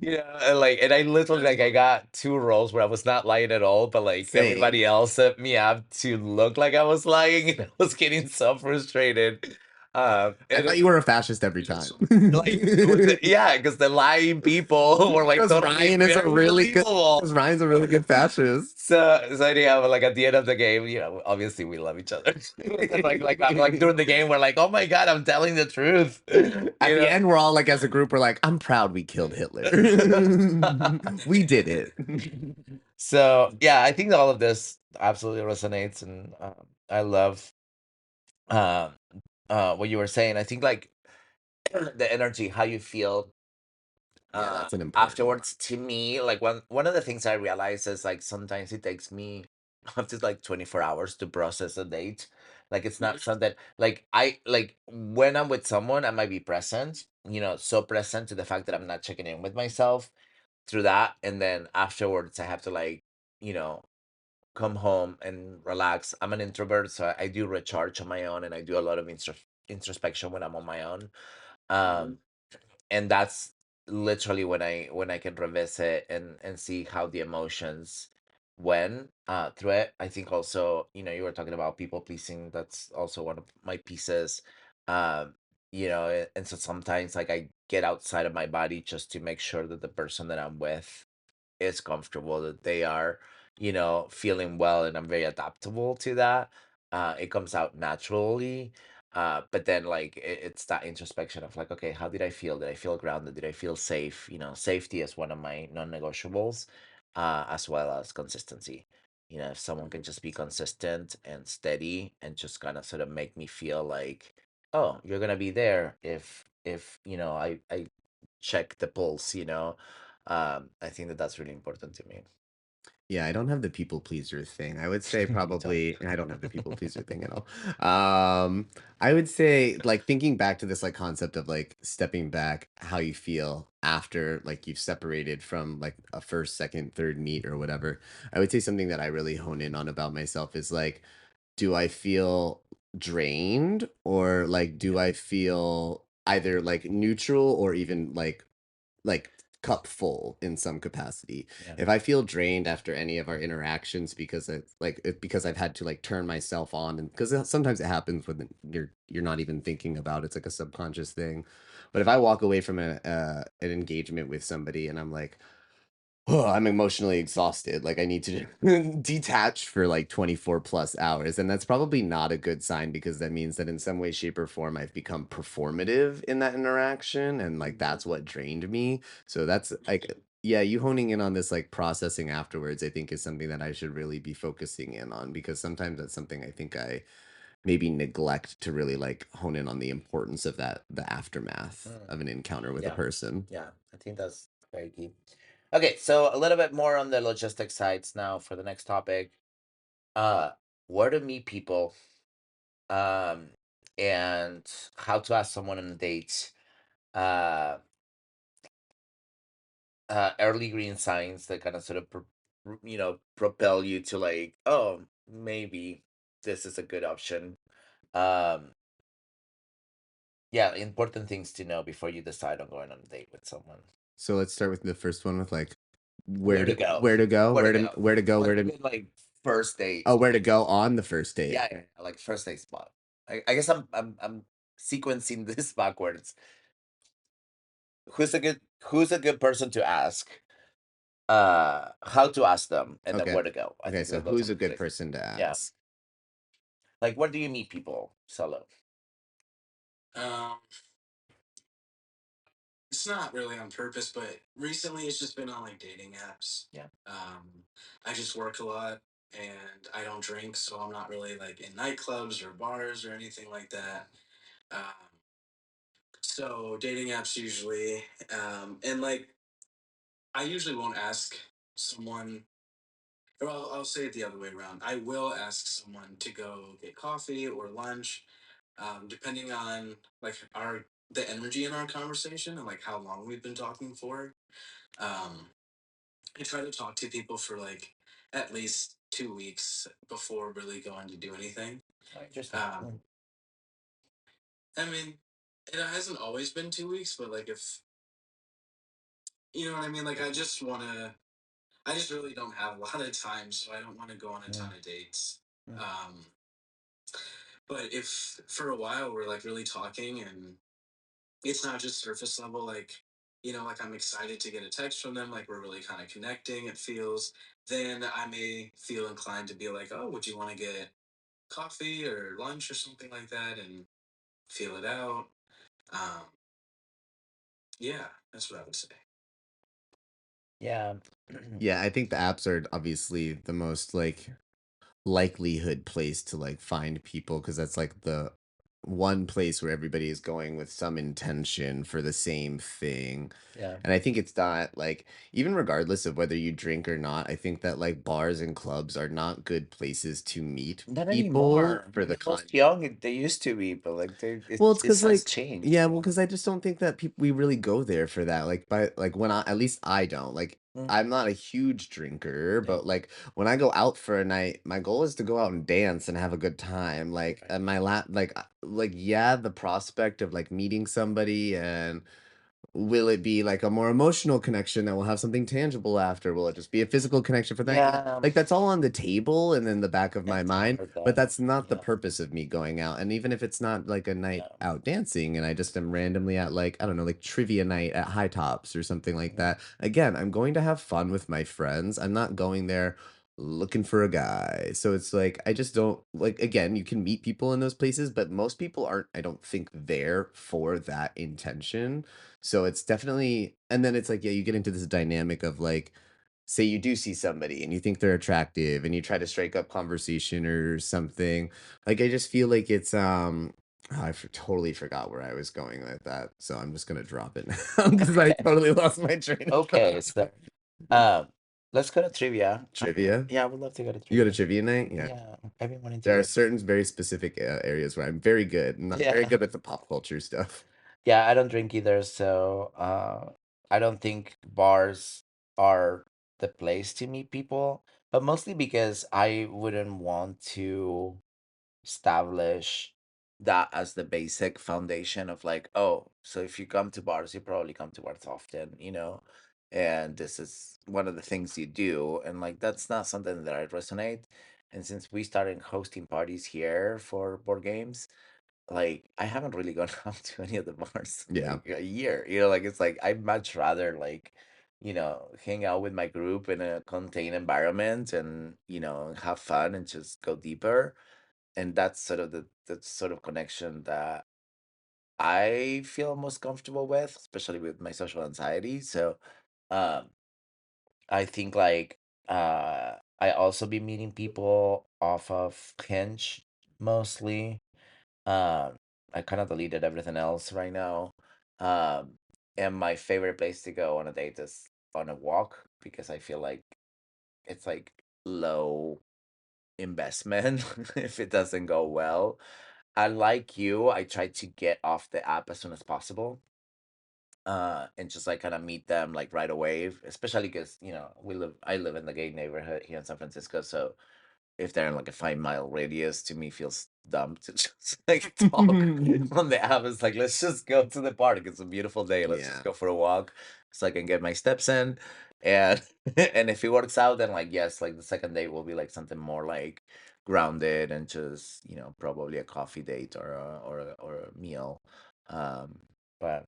And I literally That's like I funny. got two roles where I was not lying at all, but like Same. everybody else set me up to look like I was lying, and I was getting so frustrated. I And thought you were a fascist every That's time. so like yeah, because the lying people were like Because totally Ryan is a very really good. believable. Because Ryan's a really good fascist. So anyhow, like at the end of the game, obviously we love each other. Like during the game, we're like, oh my god, I'm telling the truth. At You the know. end, we're all like, as a group, we're like, I'm proud we killed Hitler. We did it. So yeah, I think all of this absolutely resonates, and I love um what you were saying. I think like the energy, how you feel Yeah, that's an important one. afterwards. To me, like one of the things I realize is like sometimes it takes me up to like 24 hours to process a date. Like it's not something like I like when I'm with someone, I might be present, so present to the fact that I'm not checking in with myself through that, and then afterwards I have to like you know come home and relax. I'm an introvert, so I do recharge on my own, and I do a lot of introspection when I'm on my own. Mhm. Um, and that's literally when I can revisit and see how the emotions went through it. I think also, you were talking about people pleasing. That's also one of my pieces. Um, and so sometimes like I get outside of my body just to make sure that the person that I'm with is comfortable, that they are, feeling well, and I'm very adaptable to that. It comes out naturally. But then like it's that introspection of like, okay, how did I feel? Did I feel grounded? Did I feel safe? You know, safety is one of my non-negotiables, as well as consistency. You know, if someone can just be consistent and steady and just kind of sort of make me feel like, oh, you're gonna be there if you know I check the pulse, you know. I think that that's really important to me. Yeah, I don't have the people pleaser thing. I would say You don't. probably I don't have the people pleaser thing at all. I would say like thinking back to this like concept of like stepping back, how you feel after like you've separated from like a first, second, third meet or whatever. I would say something that I really hone in on about myself is like, do I feel drained or like do Yeah. I feel either like neutral or even like cup full in some capacity. Yeah. If I feel drained after any of our interactions because because I've had to like turn myself on and because sometimes it happens when you're not even thinking about it. It's like a subconscious thing. But if I walk away from an engagement with somebody and I'm like, oh, I'm emotionally exhausted. Like I need to detach for like 24 plus hours. And that's probably not a good sign because that means that in some way, shape, or form, I've become performative in that interaction. And like that's what drained me. So that's like, yeah, you honing in on this like processing afterwards, I think is something that I should really be focusing in on because sometimes that's something I think I maybe neglect to really like hone in on the importance of that, the aftermath Mm, of an encounter with a yeah. person. Yeah. I think that's very key. Okay, so a little bit more on the logistics sides now for the next topic. Uh, where to meet people, um, and how to ask someone on a date. Uh, Early green signs that kind of sort of you know, propel you to like, oh, maybe this is a good option. Um, yeah, important things to know before you decide on going on a date with someone. So let's start with the first one with like Where to go? where to go, Where to go? where to go, Like where to even like first date. oh, where to go on the first date. Yeah, yeah, yeah, like first date spot. I guess I'm sequencing this backwards. Who's a good person to ask? How to ask them, and then Okay. where to go. I Okay, think so that those are who's a the good three. person to Yeah, ask? like where do you meet people? Solo. Um, it's not really on purpose, but recently it's just been on like dating apps. Yeah. I just work a lot and I don't drink, so I'm not really like in nightclubs or bars or anything like that. Um, so dating apps usually, and like I usually won't ask someone, or I'll say it the other way around. I will ask someone to go get coffee or lunch, depending on like our the energy in our conversation and like how long we've been talking for. Um, I try to talk to people for like at least 2 weeks before really going to do anything. Oh, interesting. Um, I mean, it hasn't always been 2 weeks, but like if you know what I mean, like I just really don't have a lot of time, so I don't want to go on a ton Mm, of dates. mm, Um, but if for a while we're like really talking and it's not just surface level, like, like I'm excited to get a text from them, like we're really kind of connecting, it feels, then I may feel inclined to be like, oh, would you want to get coffee or lunch or something like that and feel it out? Um, yeah, that's what I would say. yeah. Yeah, I think the apps are obviously the most like likelihood place to like find people because that's like the one place where everybody is going with some intention for the same thing. Yeah. And I think it's not like even regardless of whether you drink or not, I think that like bars and clubs are not good places to meet Not people anymore. for When the I was con. young, they used to be, but like Well, it's it because has like changed. yeah, well, because I just don't think that people we really go there for that. Like by like when I at least I don't like Mm, I'm not a huge drinker, yeah. but like when I go out for a night, my goal is to go out and dance and have a good time. Like Right. and my like yeah, the prospect of like meeting somebody and will it be like a more emotional connection that will have something tangible after? Will it just be a physical connection for that? Yeah. Like that's all on the table and in the back of my I've mind, heard but that. that's not the Yeah. purpose of me going out. And even if it's not like a night Yeah. out dancing and I just am randomly at like, I don't know, like trivia night at High Tops or something like Mm, that. Again, I'm going to have fun with my friends. I'm not going there looking for a guy. So it's like I just don't like again, you can meet people in those places, but most people aren't I don't think there for that intention. So it's definitely and then it's like yeah, you get into this dynamic of like say you do see somebody and you think they're attractive and you try to strike up conversation or something. Like I just feel like it's totally forgot where I was going with that. So I'm just gonna drop it now because I Okay. totally lost my train of Okay, thought. so um, let's go to trivia. Trivia? Yeah, I would love to go to You go to trivia. trivia night? Yeah. Yeah, I've been wanting to There are go. certain very specific areas where I'm very good. I'm not very Yeah. good with the pop culture stuff. Yeah, I don't drink either, so I don't think bars are the place to meet people, but mostly because I wouldn't want to establish that as the basic foundation of like, oh, so if you come to bars, you probably come to bars often, and this is one of the things you do, and like that's not something that I resonate. And since we started hosting parties here for board games, like I haven't really gone out to any of the bars in Yeah. like a year. Like it's like I'd much rather like, hang out with my group in a contained environment and, have fun and just go deeper. And that's sort of the sort of connection that I feel most comfortable with, especially with my social anxiety. So um I think like I also be meeting people off of Hinge mostly. um, I kind of deleted everything else right now. Um, and my favorite place to go on a date is on a walk because I feel like it's like low investment if it doesn't go well. I like you. I try to get off the app as soon as possible. And just like kind of meet them like right away, especially because I live in the gay neighborhood here in San Francisco, so if they're in like a 5 mile radius, to me feels dumb to just like talk on the app. It's like let's just go to the park. It's a beautiful day. Let's just Yeah. go for a walk so I can get my steps in. And and if it works out, then like yes, like the second date will be like something more like grounded and just probably a coffee date or a meal. Um, but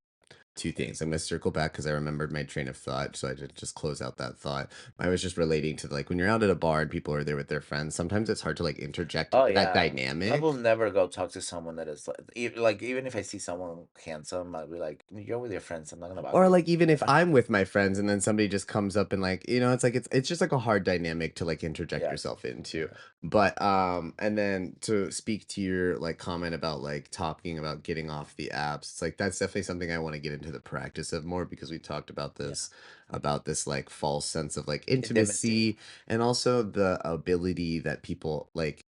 Two things. I'm gonna circle back because I remembered my train of thought, so I did just close out that thought. I was just relating to like when you're out at a bar and people are there with their friends. Sometimes it's hard to like interject oh into that yeah, I will dynamic. never go talk to someone that is like even if I see someone handsome, I'll be like, "You're with your friends. I'm not gonna bother Or you." like even if I'm with my friends and then somebody just comes up and like, it's like it's just like a hard dynamic to like interject Yeah, yourself into. yeah, But and then to speak to your like comment about like talking about getting off the apps, it's like that's definitely something I want to get into the practice of more because we talked yeah. about this like false sense of like Intimacy, intimacy and also the ability that people like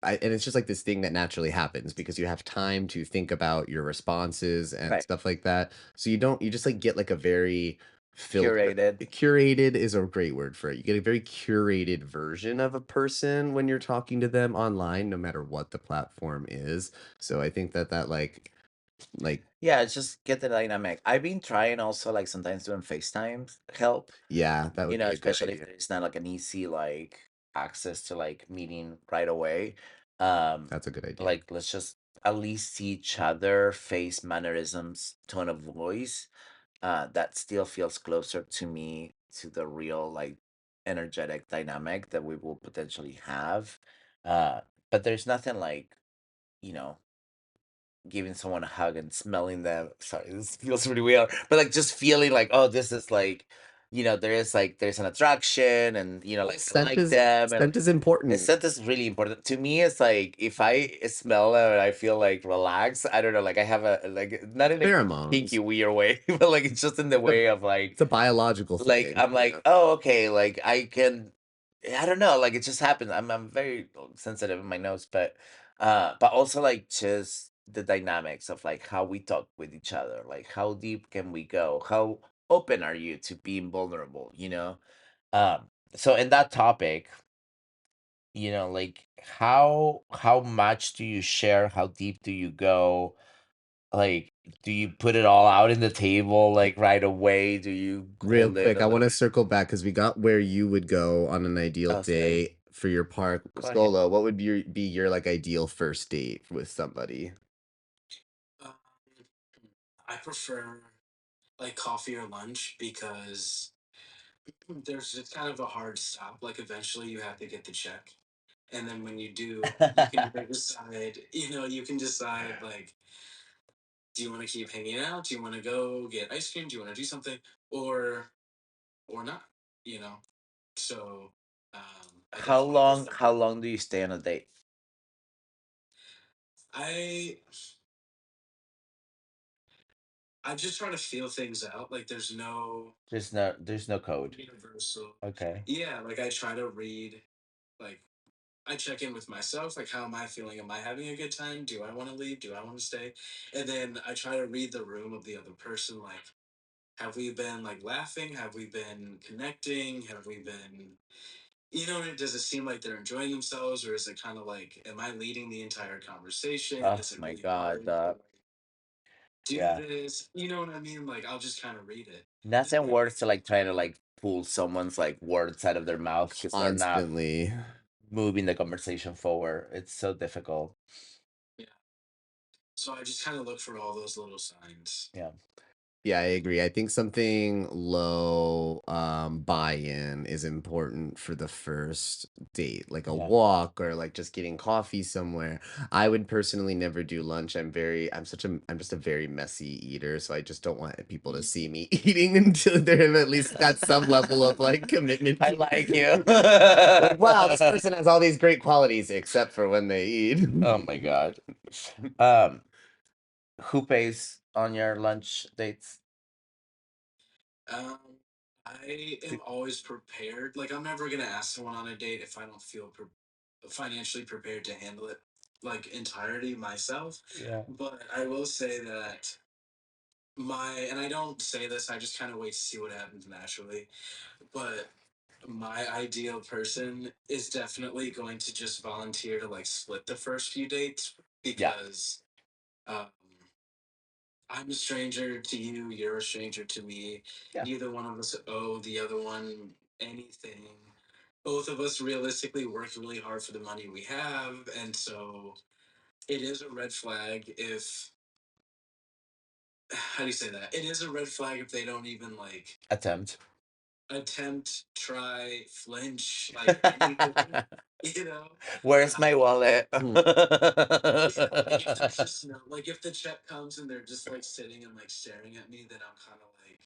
and it's just like this thing that naturally happens because you have time to think about your responses and right? stuff like that. So you just like get like a very filter Curated. curated is a great word for it. You get a very curated version of a person when you're talking to them online, no matter what the platform is. So I think that like Yeah, it's just get the dynamic. I've been trying also like sometimes doing FaceTimes help. yeah, that would be a good Especially if idea. there's not like an easy like access to like meeting right away. That's a good idea. Like let's just at least see each other, face mannerisms, tone of voice. That still feels closer to me to the real like energetic dynamic that we will potentially have. Uh, but there's nothing like, you know, giving someone a hug and smelling them. Sorry, this feels really weird, but like just feeling like, oh, this is like, there's an attraction, and Well, like I like them, and scent is the important. scent is really important to me. It's like if I smell them and I feel like relaxed. I don't know, like I have a like not in a kinky Pheromones. weird way, but like it's just in the It's a, way of like it's a biological thing. I'm like, oh, okay, like I can, I don't know, like it just happens. I'm very sensitive in my nose, but also like just the dynamics of like how we talk with each other, like how deep can we go, how open are you to being vulnerable. So in that topic, like how much do you share, how deep do you go, like do you put it all out in the table like right away, do you Real hold it quick, a I little want to bit? circle back because we got where you would go on an ideal Oh, sorry. day for your park Go ahead. solo. What would be your like ideal first date with somebody? Um, I prefer like coffee or lunch because there's just kind of a hard stop. Like eventually you have to get the check. And then when you do, you can either decide, you can decide like, do you want to keep hanging out? Do you want to go get ice cream? Do you want to do something? Or or not, you know? So I How definitely long? prefer How long do you stay on a date? I I just try to feel things out. Like There's no code. universal. Okay. Yeah, like I try to read, like I check in with myself, like how am I feeling? Am I having a good time? Do I want to leave? Do I want to stay? And then I try to read the room of the other person, like have we been like laughing? Have we been connecting? Have we been does it seem like they're enjoying themselves, or is it kind of like, am I leading the entire conversation? Oh Is it my really God. hard to like, do Yeah. this? You know what I mean? Like I'll just kind of read it. Nothing worse to like trying to like pull someone's like words out of their mouth because they're not Constantly. moving the conversation forward. It's so difficult. Yeah. So I just kind of look for all those little signs. Yeah. Yeah, I agree. I think something low buy-in is important for the first date, like a Yeah. walk or like just getting coffee somewhere. I would personally never do lunch. I'm just a very messy eater, so I just don't want people to see me eating until they've at least got some level of like commitment I to like me. you. Like, wow, this person has all these great qualities except for when they eat. Oh my God. Um, who pays on your lunch dates? Um, I Do- am always prepared. Like I'm never gonna ask someone on a date if I don't feel financially prepared to handle it like entirety myself. Yeah. But I will say that and I don't say this, I just kind of wait to see what happens naturally. But my ideal person is definitely going to just volunteer to like split the first few dates Yeah. because um, I'm a stranger to you, you're a stranger to me. Yeah. Neither one of us owe the other one anything. Both of us realistically work really hard for the money we have, and so it is a red flag if how do you say that? It is a red flag if they don't even like Attempt. attempt, try, flinch, like anything, you know? Where's my Um, wallet? yeah, like if there's just no, like if the check comes and they're just like sitting and like staring at me, then I'm kind of like,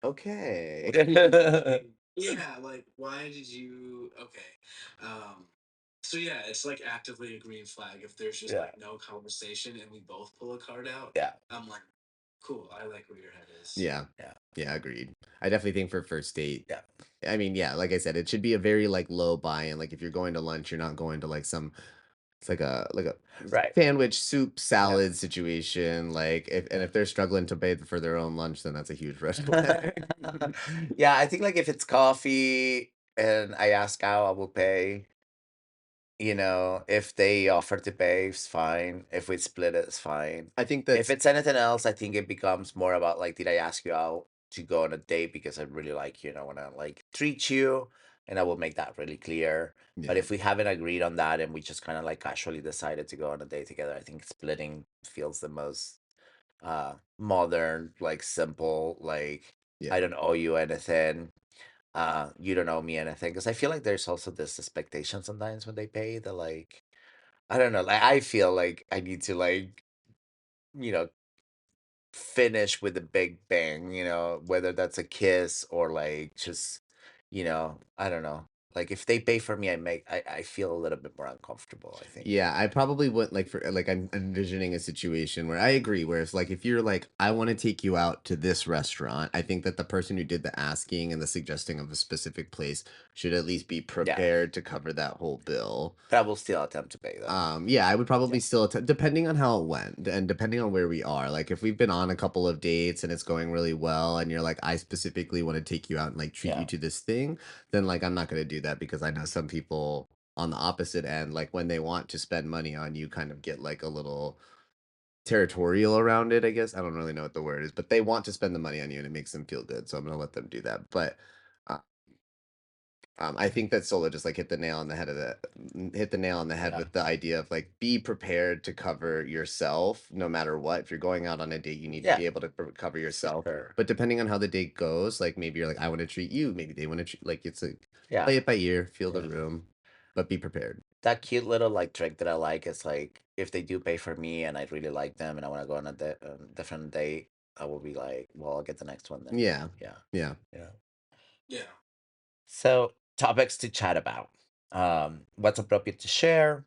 Okay. yeah, like why did you? Okay, um, so yeah, it's like actively a green flag if there's just Yeah. like no conversation and we both pull a card out. Yeah. I'm like, cool, I like where your head is. Yeah. Yeah. Yeah, agreed. I definitely think for first date, Yeah. I mean, yeah, like I said, it should be a very like low buy-in. Like if you're going to lunch, you're not going to like it's like a Right. sandwich, soup, Yeah. salad situation. Like if they're struggling to pay for their own lunch, then that's a huge red flag. Yeah, I think like if it's coffee and I ask out, I will pay. If they offer to pay, it's fine. If we split it, it's fine. I think If that's it's anything else, I think it becomes more about like, did I ask you out to go on a date because I really like you and I want to like treat you, and I will make that really clear. But yeah. if we haven't agreed on that and we just kind of like casually decided to go on a date together, I think splitting feels the most modern, like simple, like I Yeah. don't owe you anything, you don't owe me anything, because I feel like there's also this expectation sometimes when they pay that like I don't know, like I feel like I need to like you know finish with a big bang, whether that's a kiss or like just I don't know, like if they pay for me, I feel a little bit more uncomfortable, I think. Yeah, I probably would like for like I'm envisioning a situation where I agree, where it's like if you're like, I want to take you out to this restaurant, I think that the person who did the asking and the suggesting of a specific place should at least be Yeah, prepared to cover that whole bill. but I will still attempt to pay though. Yeah, I would Yeah. probably still depending on how it went and depending on where we are. Like if we've been on a couple of dates and it's going really well and you're like, I specifically want to take you out and like treat you Yeah. to this thing, then like I'm not going to do that because I know some people on the opposite end, like when they want to spend money on you, kind of get like a little territorial around it, I guess. I don't really know what the word is, but they want to spend the money on you and it makes them feel good. So I'm going to let them do that. But uh, I think that Solo just like hit the nail on the head Yeah. with the idea of like be prepared to cover yourself no matter what. If you're going out on a date, you need to Yeah. be able to cover yourself. Sure. But depending on how the date goes, like maybe you're like, I want to treat you, maybe they want to treat like it's like Yeah. play it by ear, feel the Yeah. room, but be prepared. That cute little like trick that I like is like if they do pay for me and I really like them and I want to go on a different date, I will be like, well, I'll get the next one then. Yeah. Yeah. Yeah. Yeah. Yeah. So topics to chat about. What's appropriate to share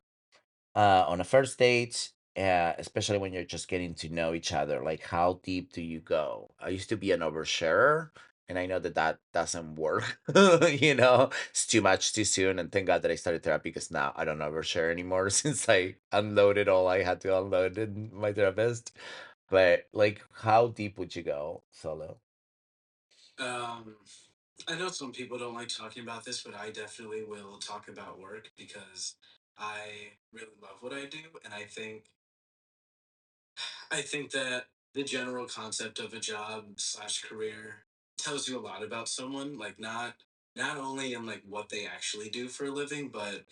on a first date, especially when you're just getting to know each other. Like, how deep do you go? I used to be an oversharer, and I know that that doesn't work. It's too much too soon. And thank God that I started therapy because now I don't overshare anymore since I unloaded all I had to unload in my therapist. But like, how deep would you go solo? Um, I know some people don't like talking about this, but I definitely will talk about work because I really love what I do, and I think that the general concept of a job slash career tells you a lot about someone. Like not only in like what they actually do for a living, but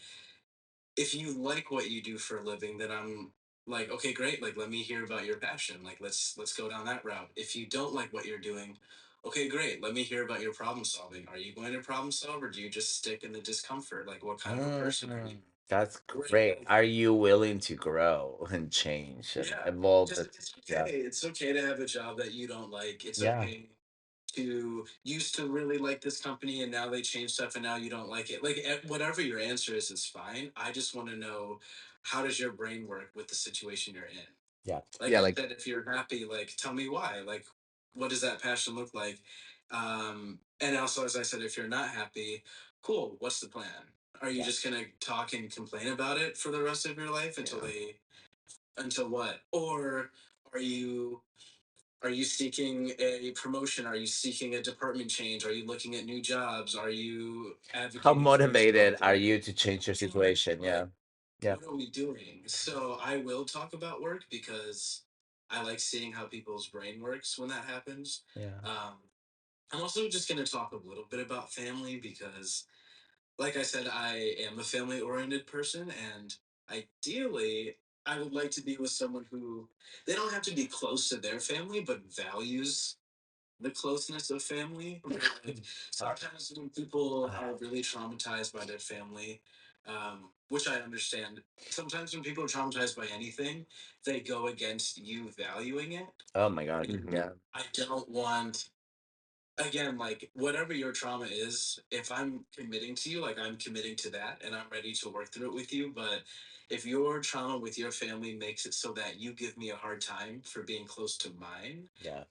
if you like what you do for a living, then I'm like, okay, great. Like, let me hear about your passion. Like, let's go down that route. If you don't like what you're doing, okay, great. Let me hear about your problem solving. Are you going to problem solve, or do you just stick in the discomfort? Like, what kind of a person are you? That's Right. great. Are you willing to grow and change and Yeah. evolve? Just it's Yeah. okay. It's okay to have a job that you don't like. It's Yeah. okay to used to really like this company and now they change stuff and now you don't like it. Like whatever your answer is fine. I just want to know, how does your brain work with the situation you're in? Yeah. Like Yeah, I like said, if you're happy, like tell me why. Like what does that passion look like? And also, as I said, if you're not happy, cool. What's the plan? Are you Yeah. just gonna talk and complain about it for the rest of your life yeah. until what? Or are you seeking a promotion? Are you seeking a department change? Are you looking at new jobs? Are you How advocating for yourself? motivated are you to change your You know what I situation? mean? Yeah. Like, Yeah. what are we doing? So I will talk about work because I like seeing how people's brain works when that happens. Yeah. Um, I'm also just going to talk a little bit about family because, like I said, I am a family oriented person, and ideally, I would like to be with someone who they don't have to be close to their family, but values the closeness of family. Like sometimes when people are really traumatized by their family, which I understand, sometimes when people are traumatized by anything, they go against you valuing it. Oh my God. Mhm. Yeah. I don't want, again, like whatever your trauma is, if I'm committing to you, like I'm committing to that and I'm ready to work through it with you. But if your trauma with your family makes it so that you give me a hard time for being close to mine, Yeah.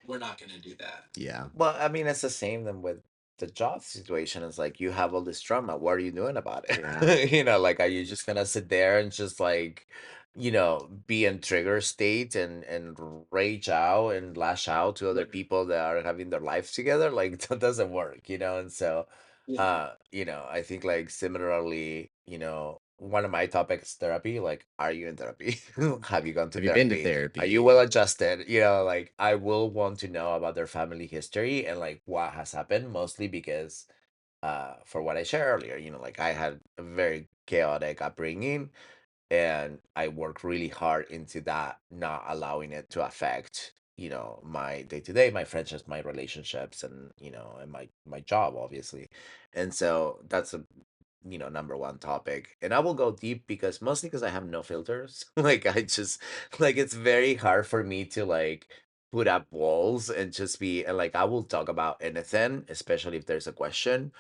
we're not going to do that. Yeah. Well, I mean, it's the same then with the job situation. It's like you have all this trauma. What are you doing about Yeah. it? Like, are you just gonna sit there and just like, be in trigger state and rage out and lash out to other people that are having their life together? Like, that doesn't work, And so, Yeah. I think like similarly, one of my topics is therapy. Like, are you in therapy? Have you gone to Have you been to therapy? Are you well therapy? adjusted? Like I will want to know about their family history and like what has happened, mostly because for what I shared earlier, like I had a very chaotic upbringing and I worked really hard into that, not allowing it to affect, my day to day, my friendships, my relationships, and my job, obviously. And so that's a number one topic. And I will go deep because mostly because I have no filters. Like I just like it's very hard for me to like put up walls and just be and like I will talk about anything, especially if there's a question.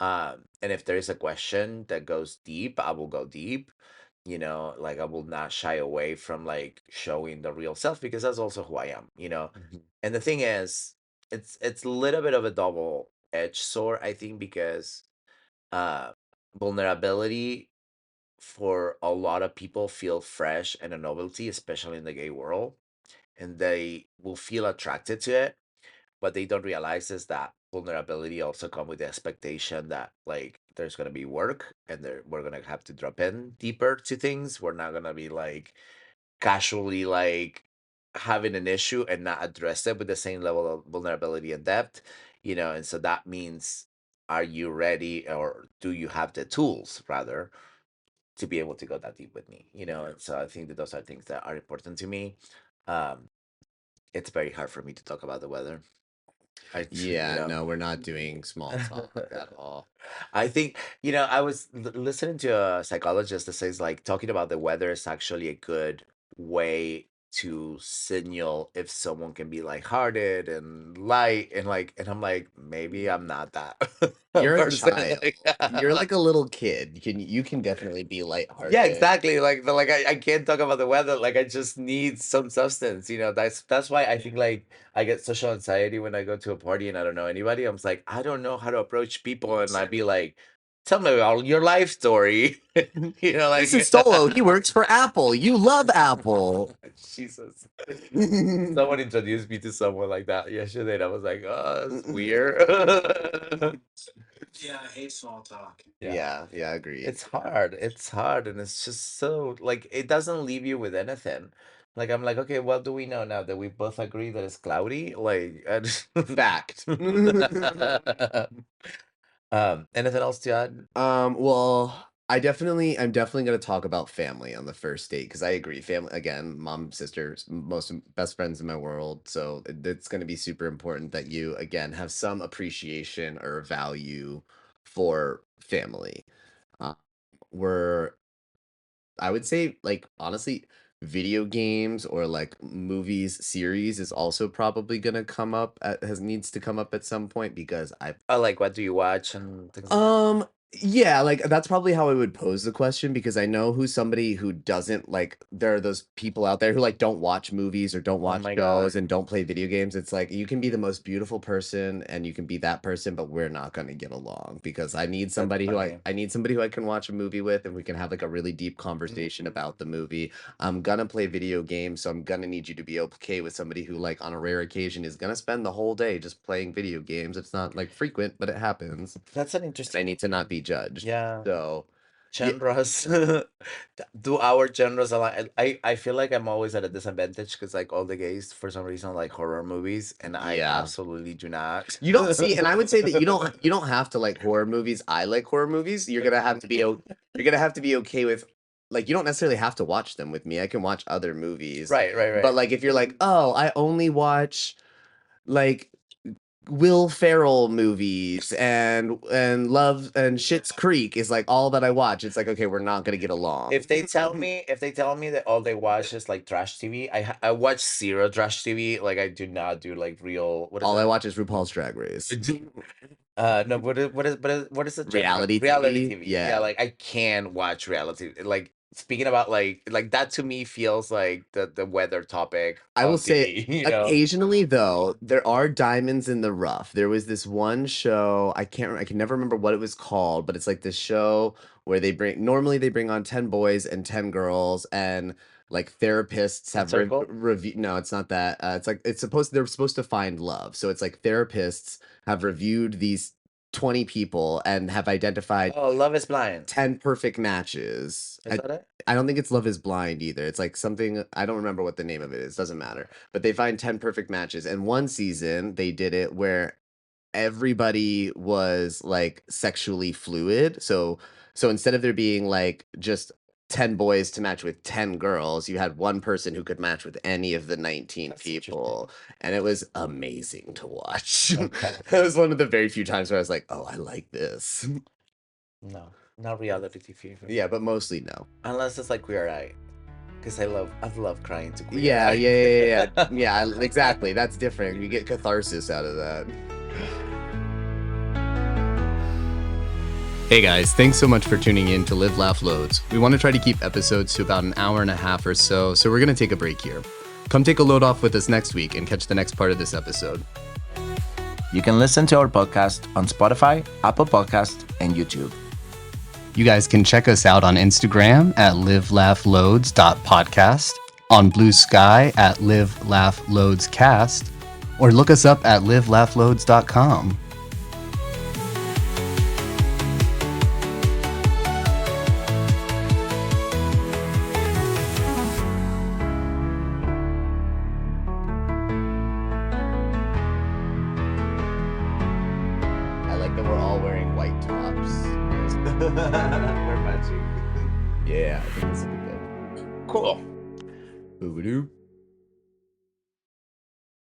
And if there is a question that goes deep, I will go deep. Like I will not shy away from like showing the real self because that's also who I am. Mhm. And the thing is, it's a little bit of a double-edged sword, I think, because uh vulnerability for a lot of people feel fresh and a novelty, especially in the gay world, and they will feel attracted to it. What they don't realize is that vulnerability also come with the expectation that like there's gonna be work and we're gonna have to drop in deeper to things. We're not gonna be like casually like having an issue and not address it with the same level of vulnerability and depth. And so that means are you ready, or do you have the tools rather to be able to go that deep with me? And so I think that those are things that are important to me. Um, it's very hard for me to talk about the weather. You Yeah, know. no, we're not doing small talk at all. I think, I was listening to a psychologist that says like talking about the weather is actually a good way to signal if someone can be lighthearted and light and I'm like, maybe I'm not that You're a person. child. You're like a little kid. You can definitely be Yeah, lighthearted. exactly. Like I can't talk about the weather. Like I just need some substance. That's why I think like I get social anxiety when I go to a party and I don't know anybody. I'm just like, I don't know how to approach people, and I'd be like, tell me about your life story. This is Like Solo. He works for Apple. You love Apple. Jesus. Someone introduced me to someone like that yesterday, and I was like, oh, that's weird. Yeah, I hate small talk. Yeah. Yeah, agreed. It's hard. It's hard, and it's just so like it doesn't leave you with anything. Like I'm like, okay, what do we know now that we both agree that it's cloudy? Like, Fact. anything else to add? Well, I'm definitely gonna talk about family on the first date because I agree. Family again, mom, sisters, best friends in my world. So it's gonna be super important that you again have some appreciation or value for family. Uh, we're I would say, like, honestly, video games or like movies series is also probably gonna come up at has needs to come up at some point because Oh, like what do you watch and things like that? yeah, like that's probably how I would pose the question because I know who's somebody who doesn't like there are those people out there who like don't watch movies or don't Oh watch my God, shows and don't play video games. It's like you can be the most beautiful person and you can be that person, but we're not gonna get along because that's funny. I need somebody who I can watch a movie with and we can have like a really deep conversation about the movie. I'm gonna play video games, so I'm gonna need you to be okay with somebody who like on a rare occasion is gonna spend the whole day just playing video games. It's not like frequent, but it happens. That's an I interesting. need to not be judged. Yeah. So, yeah, Genres. Do our genres align? I feel like I'm always at a disadvantage because like all the gays for some reason like horror movies, and I yeah. absolutely do not. You don't see, and I would say that you don't have to like horror movies. I like horror movies. You're gonna have to be okay with like you don't necessarily have to watch them with me. I can watch other movies. Right, right, But right. like if you're like, "Oh, I only watch like Will Ferrell movies and Love and Schitt's Creek is like all that I watch." It's like, "Okay, we're not gonna get along." If they tell me that all they watch is like trash TV, I watch zero trash TV. Like I do not do like real. What is All I that? watch is RuPaul's Drag Race. No, what is the genre? Reality Reality TV? TV. Yeah, Yeah. like I can watch reality. Like speaking about like that to me feels like the weather topic I will on say TV. You know. occasionally though, there are diamonds in the rough. There was this one show, I can never remember what it was called, but it's like this show where they bring on 10 boys and 10 girls and like therapists The have circle. review no, it's not that. It's like they're supposed to find love. So it's like therapists have reviewed these 20 people and have identified Oh, Love is Blind. 10 perfect matches. Is that it? I don't think it's Love is Blind either. It's like something I don't remember what the name of it is. Doesn't matter. But they find 10 perfect matches. And one season they did it where everybody was like sexually fluid. So instead of there being like just 10 boys to match with 10 girls, you had one person who could match with any of the 19 That's interesting. people. And it was amazing to watch. Okay. It was one of the very few times where I was like, "Oh, I like this." No, not reality TV. Yeah, but mostly no. Unless it's like Queer Eye, because I love crying to Queer Yeah, Eye. yeah, yeah, yeah, yeah. Yeah, exactly. That's different. You get catharsis out of that. Hey guys, thanks so much for tuning in to Live Laugh Loads. We want to try to keep episodes to about an hour and a half or so we're going to take a break here. Come take a load off with us next week and catch the next part of this episode. You can listen to our podcast on Spotify, Apple Podcast, and YouTube. You guys can check us out on Instagram at livelaughloads.podcast, on Blue Sky at livelaughloadscast, or look us up at livelaughloads.com. I like that we're all wearing white tops. We're matching. Yeah, I think this will be good. Cool. Boo-ba-doo.